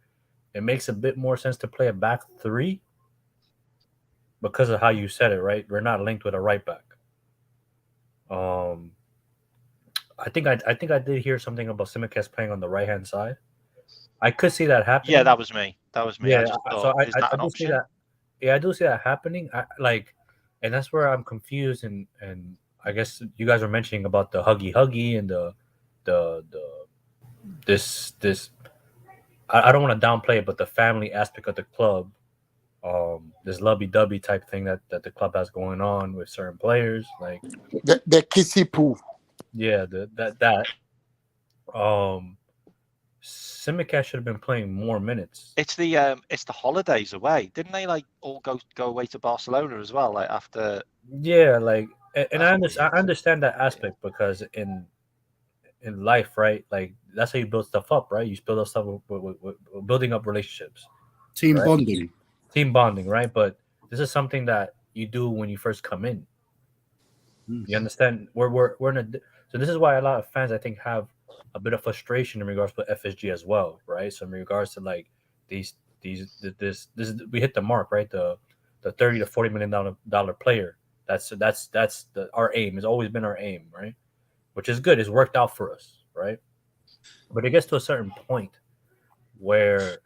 it makes a bit more sense to play a back three because of how you said it, right? We're not linked with a right back. I think I did hear something about Simicast playing on the right hand side. I could see that happening. Yeah, that was me. Yeah, I just thought, is that an do option? see that. Yeah, I do see that happening. And that's where I'm confused. And I guess you guys were mentioning about the huggy and the this. I don't want to downplay it, but the family aspect of the club, this lovey-dovey type thing that the club has going on with certain players, like the kissy poo. Yeah, Simicast should have been playing more minutes. It's the holidays away, didn't they? Like all go away to Barcelona as well, like after. Yeah, like and I understand that aspect because in life, right? Like that's how you build stuff up, right? You build up stuff with building up relationships, Team right? bonding, right? But this is something that you do when you first come in. You understand? We're in a so this is why a lot of fans I think have a bit of frustration in regards to FSG as well, right? So in regards to like this we hit the mark, right? The $30 to $40 million player. That's our aim. It's always been our aim, right? Which is good. It's worked out for us, right? But it gets to a certain point where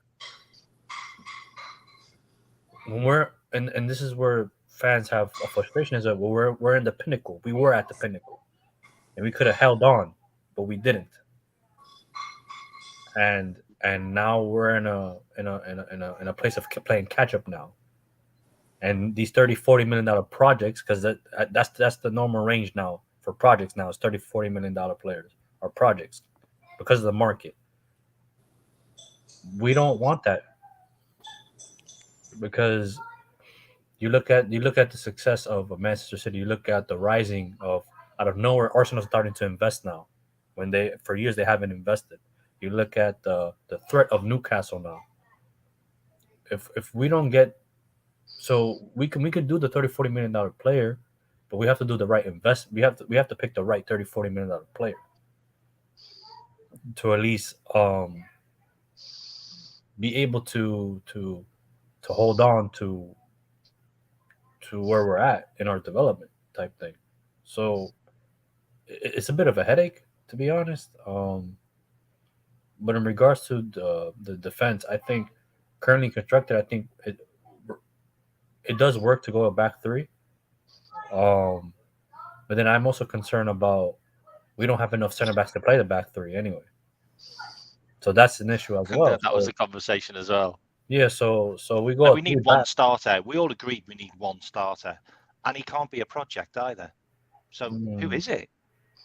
when we're and this is where fans have a frustration is that we're in the pinnacle. We were at the pinnacle, and we could have held on, but we didn't. And now we're in a place of playing catch up now. And these $30-40 million projects, because that's the normal range now for projects now is $30-40 million players or projects because of the market. We don't want that because you look at the success of Manchester City. You look at the rising of out of nowhere. Arsenal's starting to invest now, when they for years they haven't invested. You look at the threat of Newcastle now. If we don't get, so we could do the $30-40 million player, but we have to do the right invest. We have to pick the right $30-40 million player to at least be able to hold on to where we're at in our development type thing. So it's a bit of a headache, to be honest. But in regards to the defense, I think currently constructed, I think it does work to go a back three. Um, but then I'm also concerned about we don't have enough center backs to play the back three anyway. So that's an issue as And well. that was the conversation as well. Yeah, so we go. Like, we need one starter. We all agreed we need one starter, and he can't be a project either. So who is it?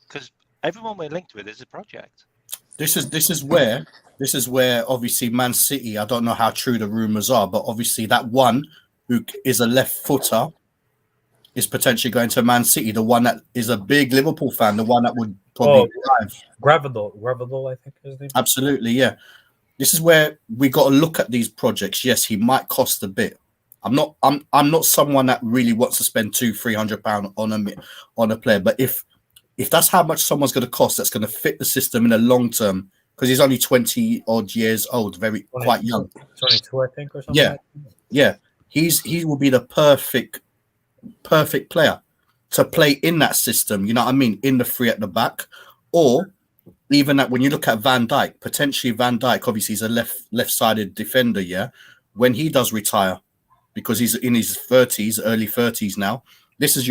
Because everyone we're linked with is a project. This is where obviously Man City. I don't know how true the rumors are, but obviously that one who is a left footer is potentially going to Man City. The one that is a big Liverpool fan, the one that would probably Gravadol, I think is his name. Absolutely, yeah. This is where we got to look at these projects. Yes, he might cost a bit. I'm not someone that really wants to spend £200-300 on a player, but if that's how much someone's going to cost, that's going to fit the system in the long term, because he's only 20 odd years old, quite young. 22, I think, or something. Yeah. He will be the perfect player to play in that system. You know what I mean? In the three at the back, or even that when you look at Van Dijk, potentially Van Dijk, obviously he's a left-sided defender. Yeah, when he does retire, because he's in his 30s, early 30s now. This is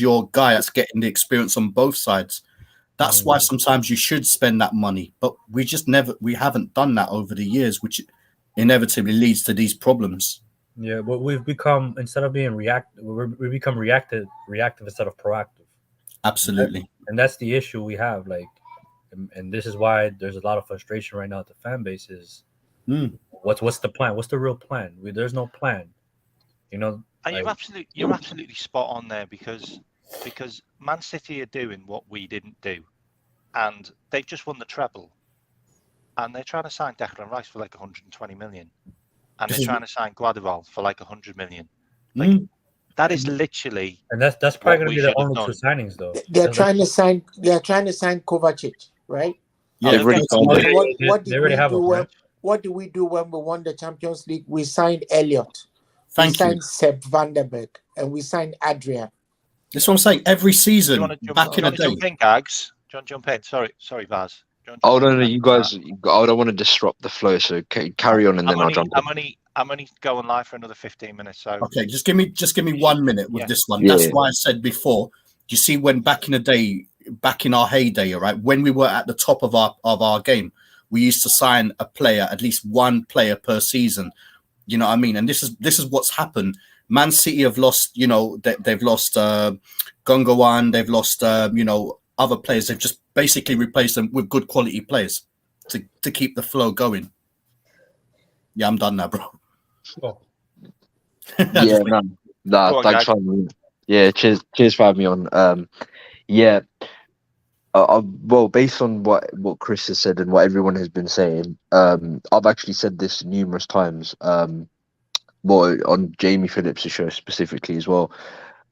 your guy that's getting the experience on both sides. That's why sometimes you should spend that money, but we haven't done that over the years, which inevitably leads to these problems. Yeah, but we've become, instead of being reactive, we become reactive instead of proactive. Absolutely, and that's the issue we have. Like, and this is why there's a lot of frustration right now at the fan base. Is what's the plan? What's the real plan? There's no plan. You know, and you're absolutely spot on there, because Man City are doing what we didn't do, and they've just won the treble, and they're trying to sign Declan Rice for like 120 million, and they're trying to sign Guardiola for like 100 million. Like, that is literally, and that's probably going to be the only two signings, though. They're trying to sign Kovacic, right? Yeah, what did we do when we won the Champions League? We signed Elliott. We signed Sepp Vandenberg, and we signed Adrian. That's what I'm saying. Every season, back in the day. Jump in, Gags. Jump in. Sorry, Vaz. Oh no, you guys. I don't want to disrupt the flow, so carry on, and then I'll jump in. I'm only going live for another 15 minutes. So okay, just give me 1 minute with this one. That's why I said before. You see, when back in the day, back in our heyday, right, when we were at the top of our game, we used to sign a player, at least one player per season. You know what I mean? And this is what's happened. Man City have lost, they've lost Gundogan, they've lost, other players. They've just basically replaced them with good quality players to keep the flow going. Yeah, I'm done now, bro. Oh. Yeah, man. Thanks for having me. Yeah, cheers for having me on. Well, based on what Chris has said and what everyone has been saying, I've actually said this numerous times. On Jamie Phillips' show specifically as well.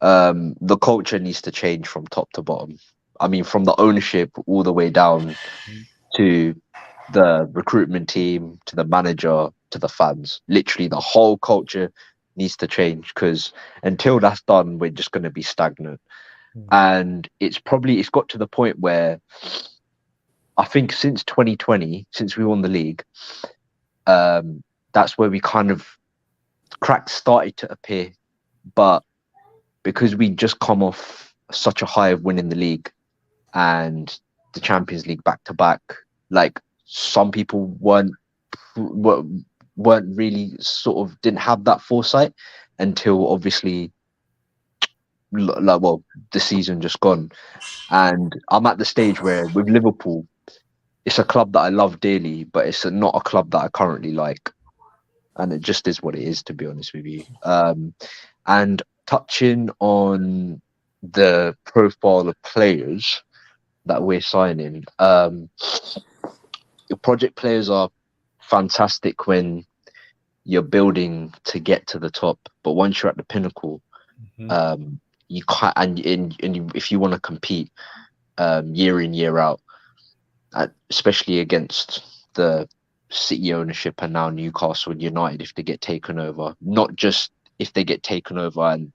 The culture needs to change from top to bottom. I mean, from the ownership all the way down to the recruitment team, to the manager, to the fans. Literally, the whole culture needs to change, because until that's done, we're just going to be stagnant. And it's got to the point where I think since 2020, since we won the league, that's where we kind of cracks started to appear. But because we just come off such a high of winning the league and the Champions League back to back, like, some people weren't really didn't have that foresight until obviously the season just gone. And I'm at the stage where with Liverpool, it's a club that I love dearly, but it's not a club that I currently like, and it just is what it is, to be honest with you. And touching on the profile of players that we're signing, your project players are fantastic when you're building to get to the top, but once you're at the pinnacle, you can't. And if you want to compete year in, year out, especially against the City ownership and now Newcastle and United if they get taken over. Not just if they get taken over and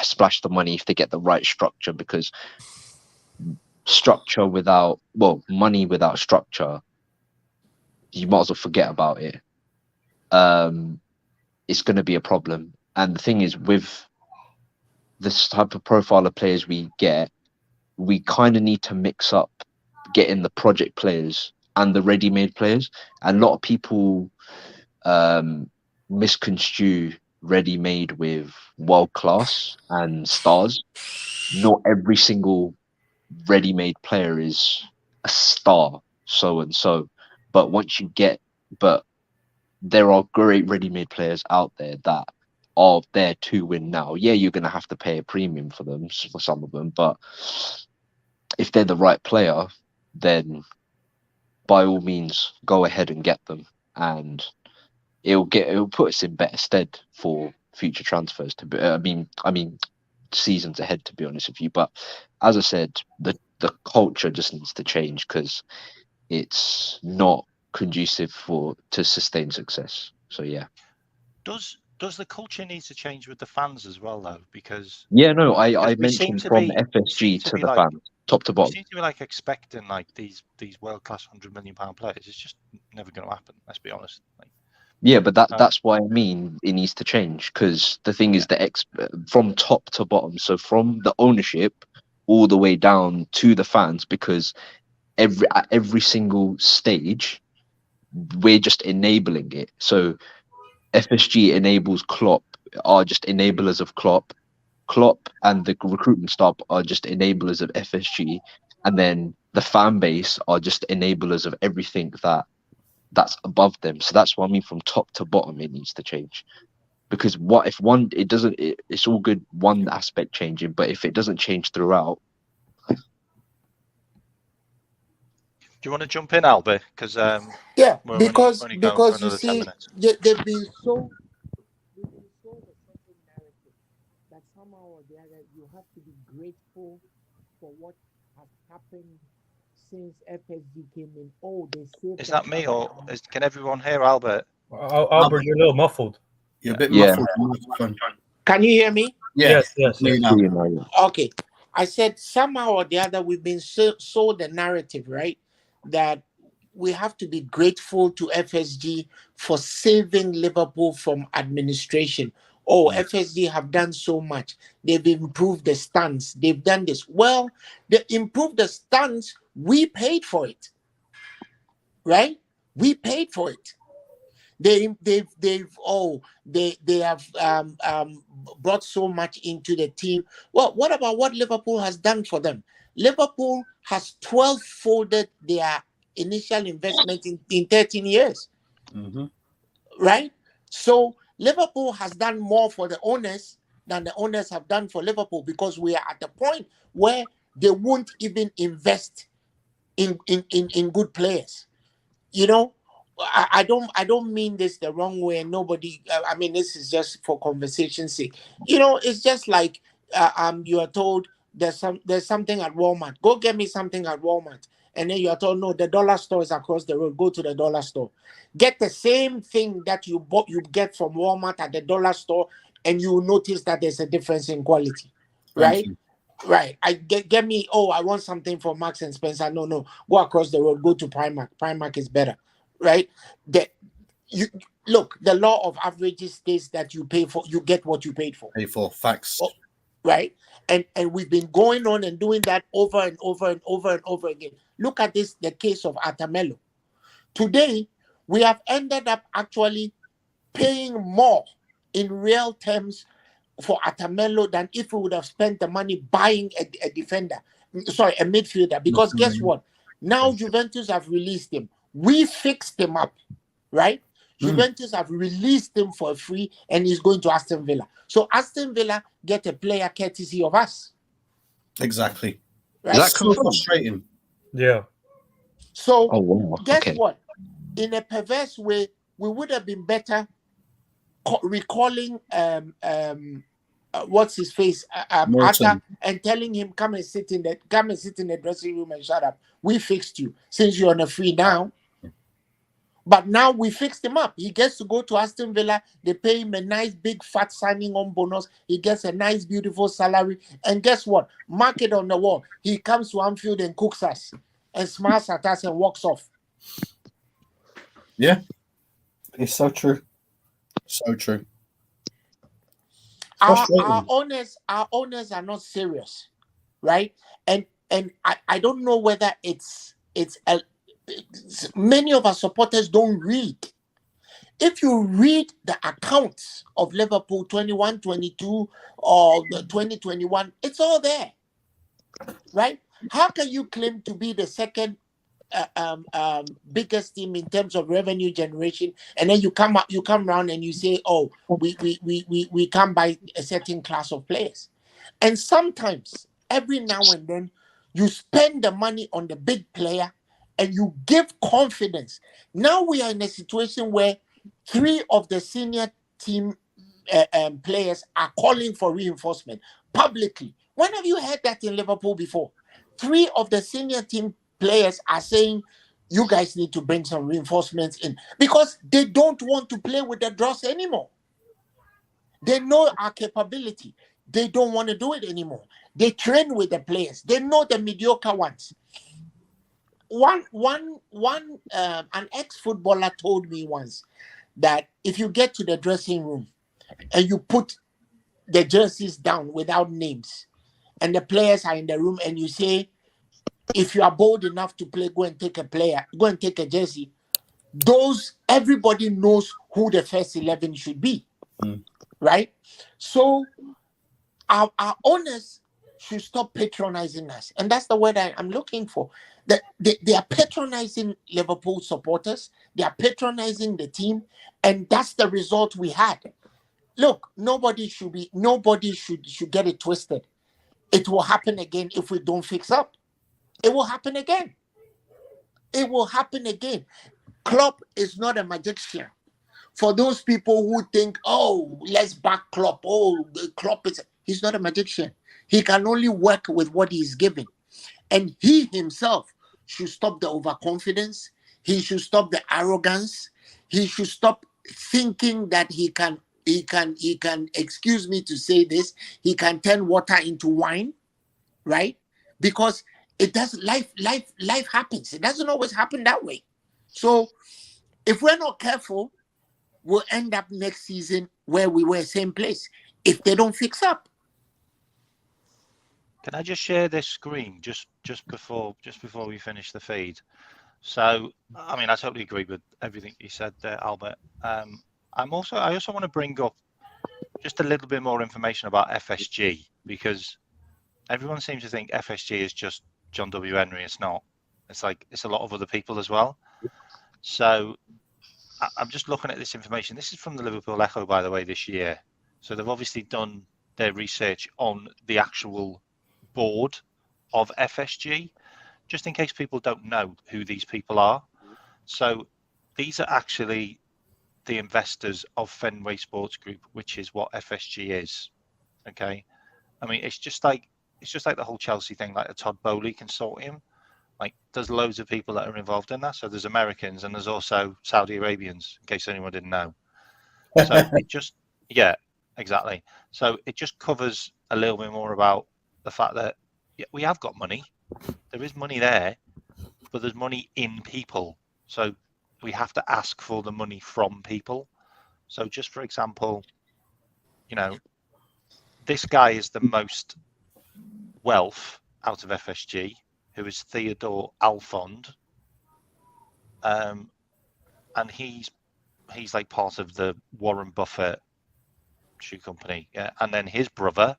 splash the money, if they get the right structure, because money without structure, you might as well forget about it. It's going to be a problem. And the thing is, with this type of profile of players we get, we kind of need to mix up getting the project players and the ready-made players. And a lot of people misconstrue ready-made with world-class and stars. Not every single ready-made player is a star, so and so. But there are great ready-made players out there that are there to win now. Yeah, you're going to have to pay a premium for them, for some of them, but if they're the right player, then by all means go ahead and get them, and it'll put us in better stead for future transfers. I mean seasons ahead, to be honest with you. But as I said, the culture just needs to change, because it's not conducive to sustain success. So yeah. Does the culture need to change with the fans as well, though? Because I we seem mentioned to from be FSG to the like, fans, top to we bottom. seem to be like expecting like these world class £100 million players. It's just never going to happen. Let's be honest. Like, Yeah, but that's why I mean it needs to change, because the thing is from top to bottom, so from the ownership all the way down to the fans, because at every single stage we're just enabling it. So FSG enables Klopp, are just enablers of Klopp. Klopp and the recruitment staff are just enablers of FSG, and then the fan base are just enablers of everything that's above them. So that's what I mean, from top to bottom it needs to change. Because what if it's all good one aspect changing, but if it doesn't change throughout. do you want to jump in, Albert? Because Yeah, we're because only going for you another 10 see, minutes. they've been sold a certain narrative that somehow or the other you have to be grateful for what has happened since FSG came in. Oh, they saved. Is that me, or can everyone hear Albert? Albert, you're a little muffled. You're a bit Yeah. muffled. on the microphone. Can you hear me? Yes. Me now. Okay. I said somehow or the other we've been sold the narrative, right? That we have to be grateful to FSG for saving Liverpool from administration. Oh, FSG have done so much. They've improved the stands. They've done this. Well, they improved the stands. We paid for it, right? We paid for it. They have brought so much into the team. Well, what about what Liverpool has done for them? Liverpool has 12-folded their initial investment in 13 years. Mm-hmm. Right? So Liverpool has done more for the owners than the owners have done for Liverpool, because we are at the point where they won't even invest in good players. You know, I don't mean this the wrong way. Nobody, I mean, this is just for conversation's sake. You know, it's just like you are told there's something at Walmart. Go get me something at Walmart, and then you are told no, the dollar store is across the road. Go to the dollar store, get the same thing that you get from Walmart at the dollar store, and you will notice that there's a difference in quality, right? Right. I get me. Oh, I want something from Marks and Spencer. No. Go across the road. Go to Primark. Primark is better, right? Look. The law of averages states that you pay for, you get what you paid for. Pay for facts, right? And we've been going on and doing that over and over and over and over again. Look at this. The case of Atamelo. Today, we have ended up actually paying more in real terms for Atamelo than if we would have spent the money buying a defender, a midfielder. Because guess what? Now Juventus have released him. We fixed him up, right? Juventus have released him for free, and he's going to Aston Villa. So Aston Villa get a player courtesy of us. Exactly. Right? That's so frustrating. Yeah. So guess what? In a perverse way, we would have been better recalling what's his face Atta, and telling him come and sit in the dressing room and shut up. We fixed you. Since you're on a free now, But now we fixed him up. He gets to go to Aston Villa. They pay him a nice, big, fat signing on bonus. He gets a nice, beautiful salary. And guess what? Mark it on the wall. He comes to Anfield and cooks us and smiles at us and walks off. Yeah, it's so true. So true. Our Frustrating. owners are not serious, right? And I don't know whether it's many of our supporters don't read. If you read the accounts of Liverpool 21, 22, or the 2021, it's all there, right? How can you claim to be the second biggest team in terms of revenue generation, and then you come around and you say, oh, we can't buy a certain class of players? And sometimes, every now and then, you spend the money on the big player and you give confidence. Now we are in a situation where 3 of the senior team players are calling for reinforcement publicly. When have you heard that in Liverpool before? 3 of the senior team players are saying, you guys need to bring some reinforcements in, because they don't want to play with the dross anymore. They know our capability. They don't want to do it anymore. They train with the players. They know the mediocre ones. An ex-footballer told me once that if you get to the dressing room and you put the jerseys down without names, and the players are in the room, and you say, if you are bold enough to play, go and take a jersey. Everybody knows who the first 11 should be, right? So our owners should stop patronizing us, and that's the word I'm looking for. They are patronizing Liverpool supporters. They are patronizing the team, and that's the result we had. Look, nobody should get it twisted. It will happen again if we don't fix up. It will happen again. It will happen again. Klopp is not a magician. For those people who think, oh, let's back Klopp. Oh, he's not a magician. He can only work with what he's given. And he himself should stop the overconfidence. He should stop the arrogance. He should stop thinking that he can, excuse me to say this, he can turn water into wine, right? Because it does, life happens. It doesn't always happen that way. So if we're not careful, we'll end up next season where we were, same place, if they don't fix up. Can I just share this screen just before we finish the feed? So, I mean, I totally agree with everything you said there, Albert. I also want to bring up just a little bit more information about FSG, because everyone seems to think FSG is just John W. Henry. It's not. It's a lot of other people as well. So I'm just looking at this information. This is from the Liverpool Echo, by the way, this year. So they've obviously done their research on the actual board of FSG, just in case people don't know who these people are. So these are actually the investors of Fenway Sports Group, which is what FSG is. Okay. I mean, it's just like the whole Chelsea thing, like the Todd Bowley consortium. Like, there's loads of people that are involved in that. So there's Americans and there's also Saudi Arabians, in case anyone didn't know. So yeah, exactly. So it just covers a little bit more about the fact that we have got money. There is money there, but there's money in people. So we have to ask for the money from people. So just for example, this guy is the most wealth out of FSG, who is Theodore Alfond, and he's like part of the Warren Buffett shoe company, yeah. And then his brother,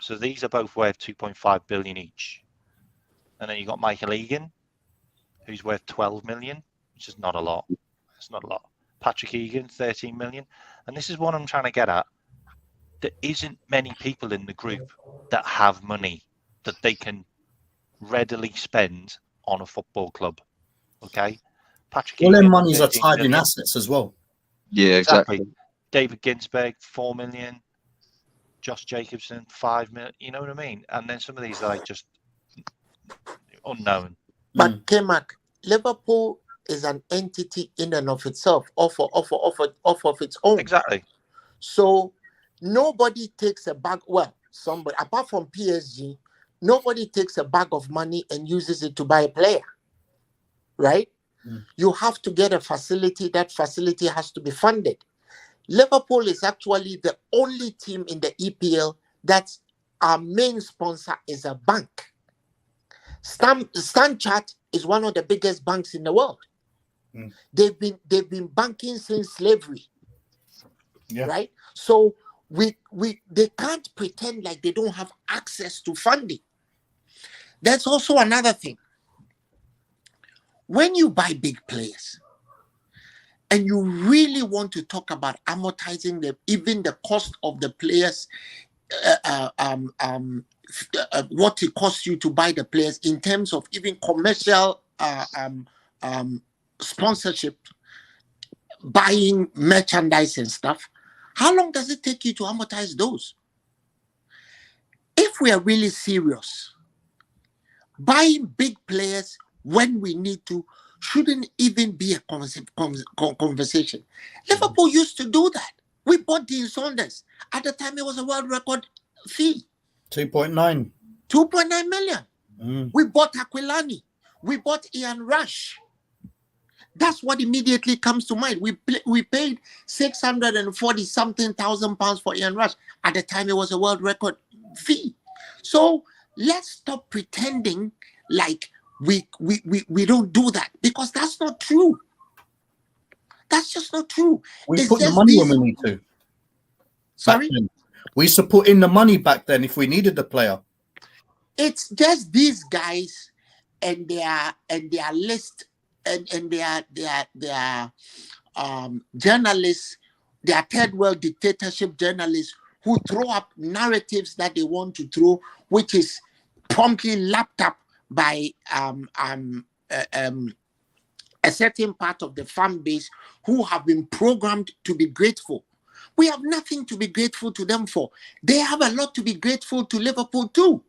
so these are both worth 2.5 billion each. And then you got Michael Egan, who's worth 12 million, which is not a lot. It's not a lot. Patrick Egan, 13 million. And this is what I'm trying to get at. There isn't many people in the group that have money that they can readily spend on a football club. Okay, Patrick. All Egan, their monies are 13 tied in million. assets as well. Yeah, exactly. David Ginsberg, 4 million. Josh Jacobson, 5 million. You know what I mean? And then some of these are like just unknown. But K-Mack, Liverpool is an entity in and of itself, off of its own. Exactly. So nobody takes a bag. Well, somebody apart from PSG, nobody takes a bag of money and uses it to buy a player, right? You have to get a facility. That facility has to be funded. Liverpool is actually the only team in the EPL that's our main sponsor is a bank. Stanchart is one of the biggest banks in the world. They've been banking since slavery, right? So they can't pretend like they don't have access to funding. That's also another thing. When you buy big players and you really want to talk about amortizing even the cost of the players, what it costs you to buy the players in terms of even commercial sponsorship, buying merchandise and stuff, how long does it take you to amortize those? If we are really serious, buying big players when we need to shouldn't even be a conversation. Liverpool used to do that. We bought Dean Saunders. At the time, it was a world record fee. 2.9. 2.9 million. We bought Aquilani. We bought Ian Rush. That's what immediately comes to mind. We paid 640 something thousand pounds for Ian Rush. At the time, it was a world record fee. So let's stop pretending like we don't do that, because that's not true. That's just not true. We put the money when we need to. Sorry? We used to put in the money back then if we needed the player. It's just these guys and their list and their journalists, their third world dictatorship journalists who throw up narratives that they want to throw, which is promptly lapped up by a certain part of the fan base who have been programmed to be grateful. We have nothing to be grateful to them for. They have a lot to be grateful to Liverpool too.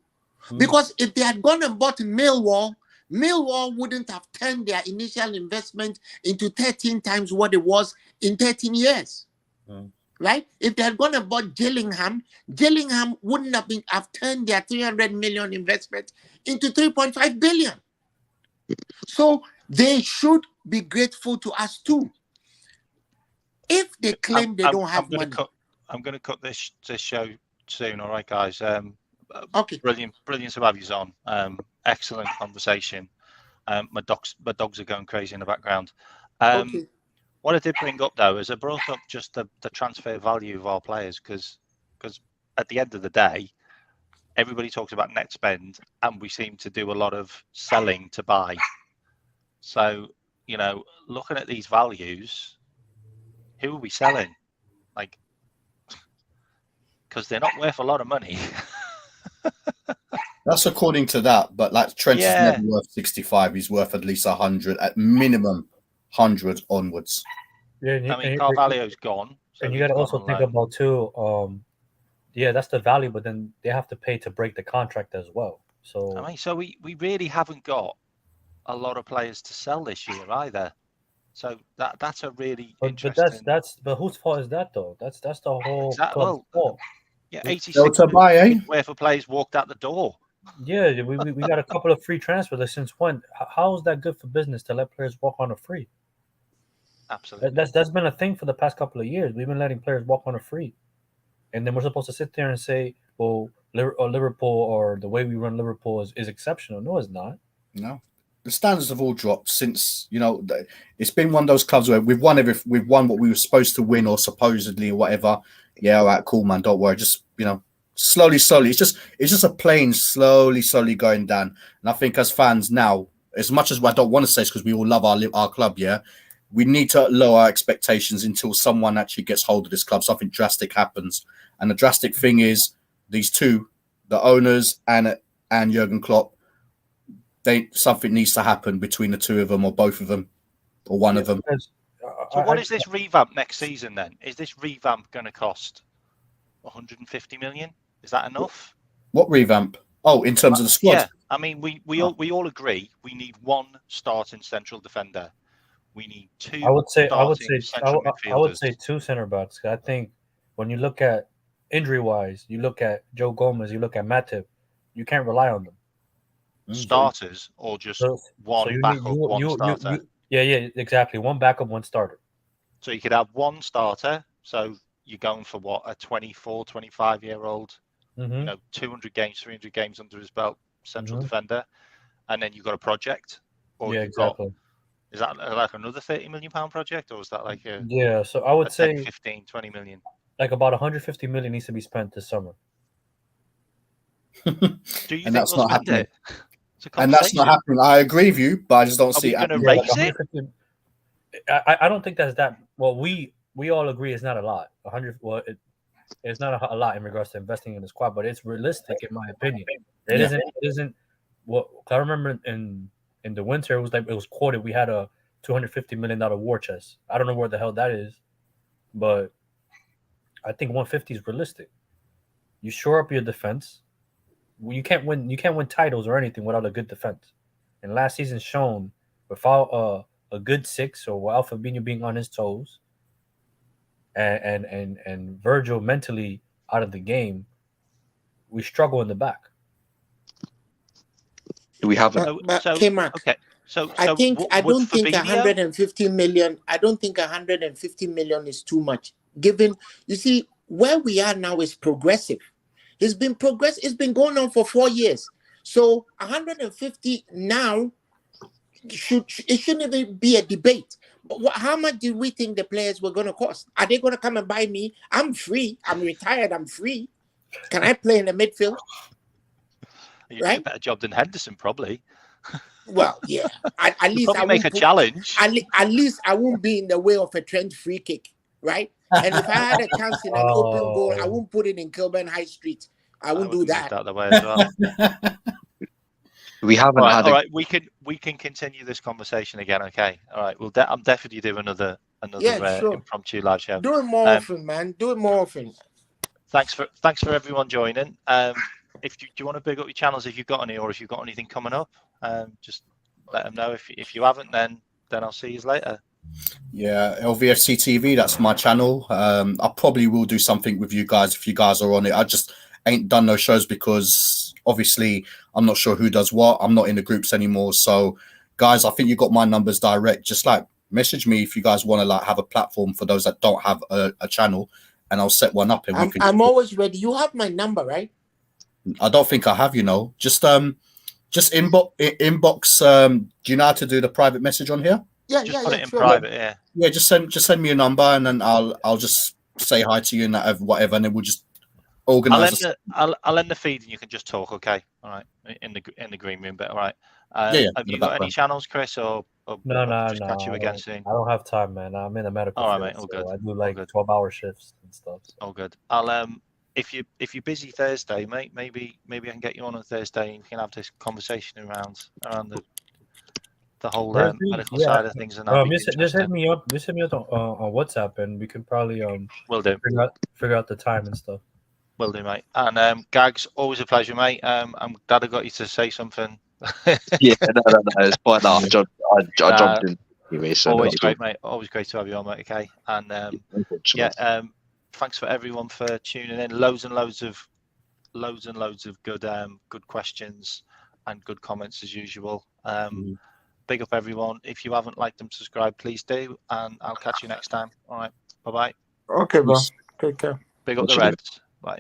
Because if they had gone and bought Millwall wouldn't have turned their initial investment into 13 times what it was in 13 years. Right? If they had gone and bought Gillingham wouldn't have turned their 300 million investment into 3.5 billion. So they should be grateful to us too. If they claim they don't have money. I'm going to cut this show soon. All right, guys. Okay. Brilliant to have you on. Excellent conversation. My dogs are going crazy in the background. Okay. What I did bring up though is I brought up just the transfer value of our players, because at the end of the day, everybody talks about net spend, and we seem to do a lot of selling to buy. So, looking at these values, who are we selling? Like, because they're not worth a lot of money. That's according to that, but like Trent is never worth 65. He's worth at least 100, at minimum 100 onwards. Yeah, I mean, Carvalho's gone. So and you got to also think about too. That's the value, but then they have to pay to break the contract as well. So I mean, so we really haven't got a lot of players to sell this year either. So that's a really interesting. But whose fault is that though? That's the whole club's fault. Yeah, 86 million worth of players walked out the door. Yeah, we got a couple of free transfers. Since when? How is that good for business to let players walk on a free? Absolutely. That's been a thing for the past couple of years. We've been letting players walk on a free, and then we're supposed to sit there and say, "Well, Liverpool or the way we run Liverpool is exceptional." No, it's not. No, the standards have all dropped since it's been one of those clubs where we've won what we were supposed to win or supposedly or whatever. Yeah, all right, cool, man. Don't worry. Just slowly. It's just a plane slowly going down. And I think as fans now, as much as I don't want to say it's because we all love our club, yeah, we need to lower our expectations until someone actually gets hold of this club. Something drastic happens, and the drastic thing is these two, the owners and Jurgen Klopp. Something needs to happen between the two of them, or both of them, or one of them. So what is this revamp next season then? Is this revamp going to cost 150 million? Is that enough? What revamp? Oh, in terms of the squad? Yeah, I mean, we all agree we need one starting central defender. we need two I would say central midfielders. two center backs. I think when you look at injury wise, you look at Joe Gomez, you look at Matip, you can't rely on them. Starters or just one backup, one starter. Yeah, exactly. One backup, one starter. So you could have one starter. So you're going for what, a 24, 25-year-old, 200 games, 300 games under his belt, central defender, and then you've got a project. Or exactly. Is that like another £30 million project, or is that like a So I would say 10, 15, 20 million? Like about 150 million needs to be spent this summer. Do you think that's they'll not spend happening? it? And that's not happening. I agree with you, but I just don't see it. Are we going to raise it? I don't think that's that. Well, we all agree it's not a lot. 100. Well, it's not a lot in regards to investing in the squad, but it's realistic in my opinion. It isn't. Well, I remember in the winter it was quoted we had a $250 million war chest. I don't know where the hell that is, but I think 150 is realistic. You shore up your defense. You can't win titles or anything without a good defense. And last season shown without a good six or without Fabinho being on his toes, and Virgil mentally out of the game, we struggle in the back. Do we have K-Mack, okay. So I don't think Fabinho... 150 million. I don't think 150 million is too much. Given, you see, where we are now is progressive. It's been going on for 4 years. So 150 now shouldn't even be a debate. But how much do we think the players were going to cost? Are they going to come and buy me? I'm free. I'm retired. I'm free. Can I play in the midfield? You do a better job than Henderson, probably. Well, yeah. At least I make a challenge. At least I won't be in the way of a trench free kick, right? And if I had a chance in an open goal, I won't put it in Kilburn High Street. I wouldn't do that. That the way as well. We haven't had. All right, we can continue this conversation again. Okay. All right. Well, I'm definitely doing another impromptu live show. Do it more often, man. Do it more often. Thanks for everyone joining. Do you want to big up your channels if you've got any, or if you've got anything coming up, just let them know. If you haven't, then I'll see you later. Yeah, LVFC TV, that's my channel. I probably will do something with you guys if you guys are on it. I just ain't done no shows because obviously I'm not sure who does what. I'm not in the groups anymore. So guys, I think you got my numbers direct. Just like message me if you guys want to like have a platform for those that don't have a channel, and I'll set one up. And I'm always ready. You have my number, right? I don't think I have, just inbox. Do you know how to do the private message on here? Just put it in private. Yeah. Just send me a number, and then I'll just say hi to you and that, whatever, and then we'll just organize. I'll end the feed, and you can just talk. Okay, all right, in the green room bit. All right. Have you got any channels, Chris, or no? Catch you again soon. I don't have time, man. I'm in a medical. All right, field, mate. All good. I do like 12-hour shifts and stuff. So. All good. I'll if you're busy Thursday, mate, maybe I can get you on Thursday, and we can have this conversation around the whole medical side of things. And just hit me up. Just hit me up on WhatsApp, and we can probably will do. Figure out the time and stuff. Will do, mate. And Gags, always a pleasure, mate. I'm glad I got you to say something. Yeah, no, it's fine. No, I jumped in anyway. So always great, mate. Always great to have you on, mate. Okay, and thanks for everyone for tuning in. Loads and loads of good questions and good comments as usual. Big up everyone. If you haven't liked and subscribed, please do, and I'll catch you next time. All right, bye. Okay, bro. Take care. Big up the Reds. Bye.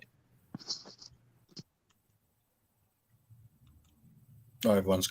Oh, everyone's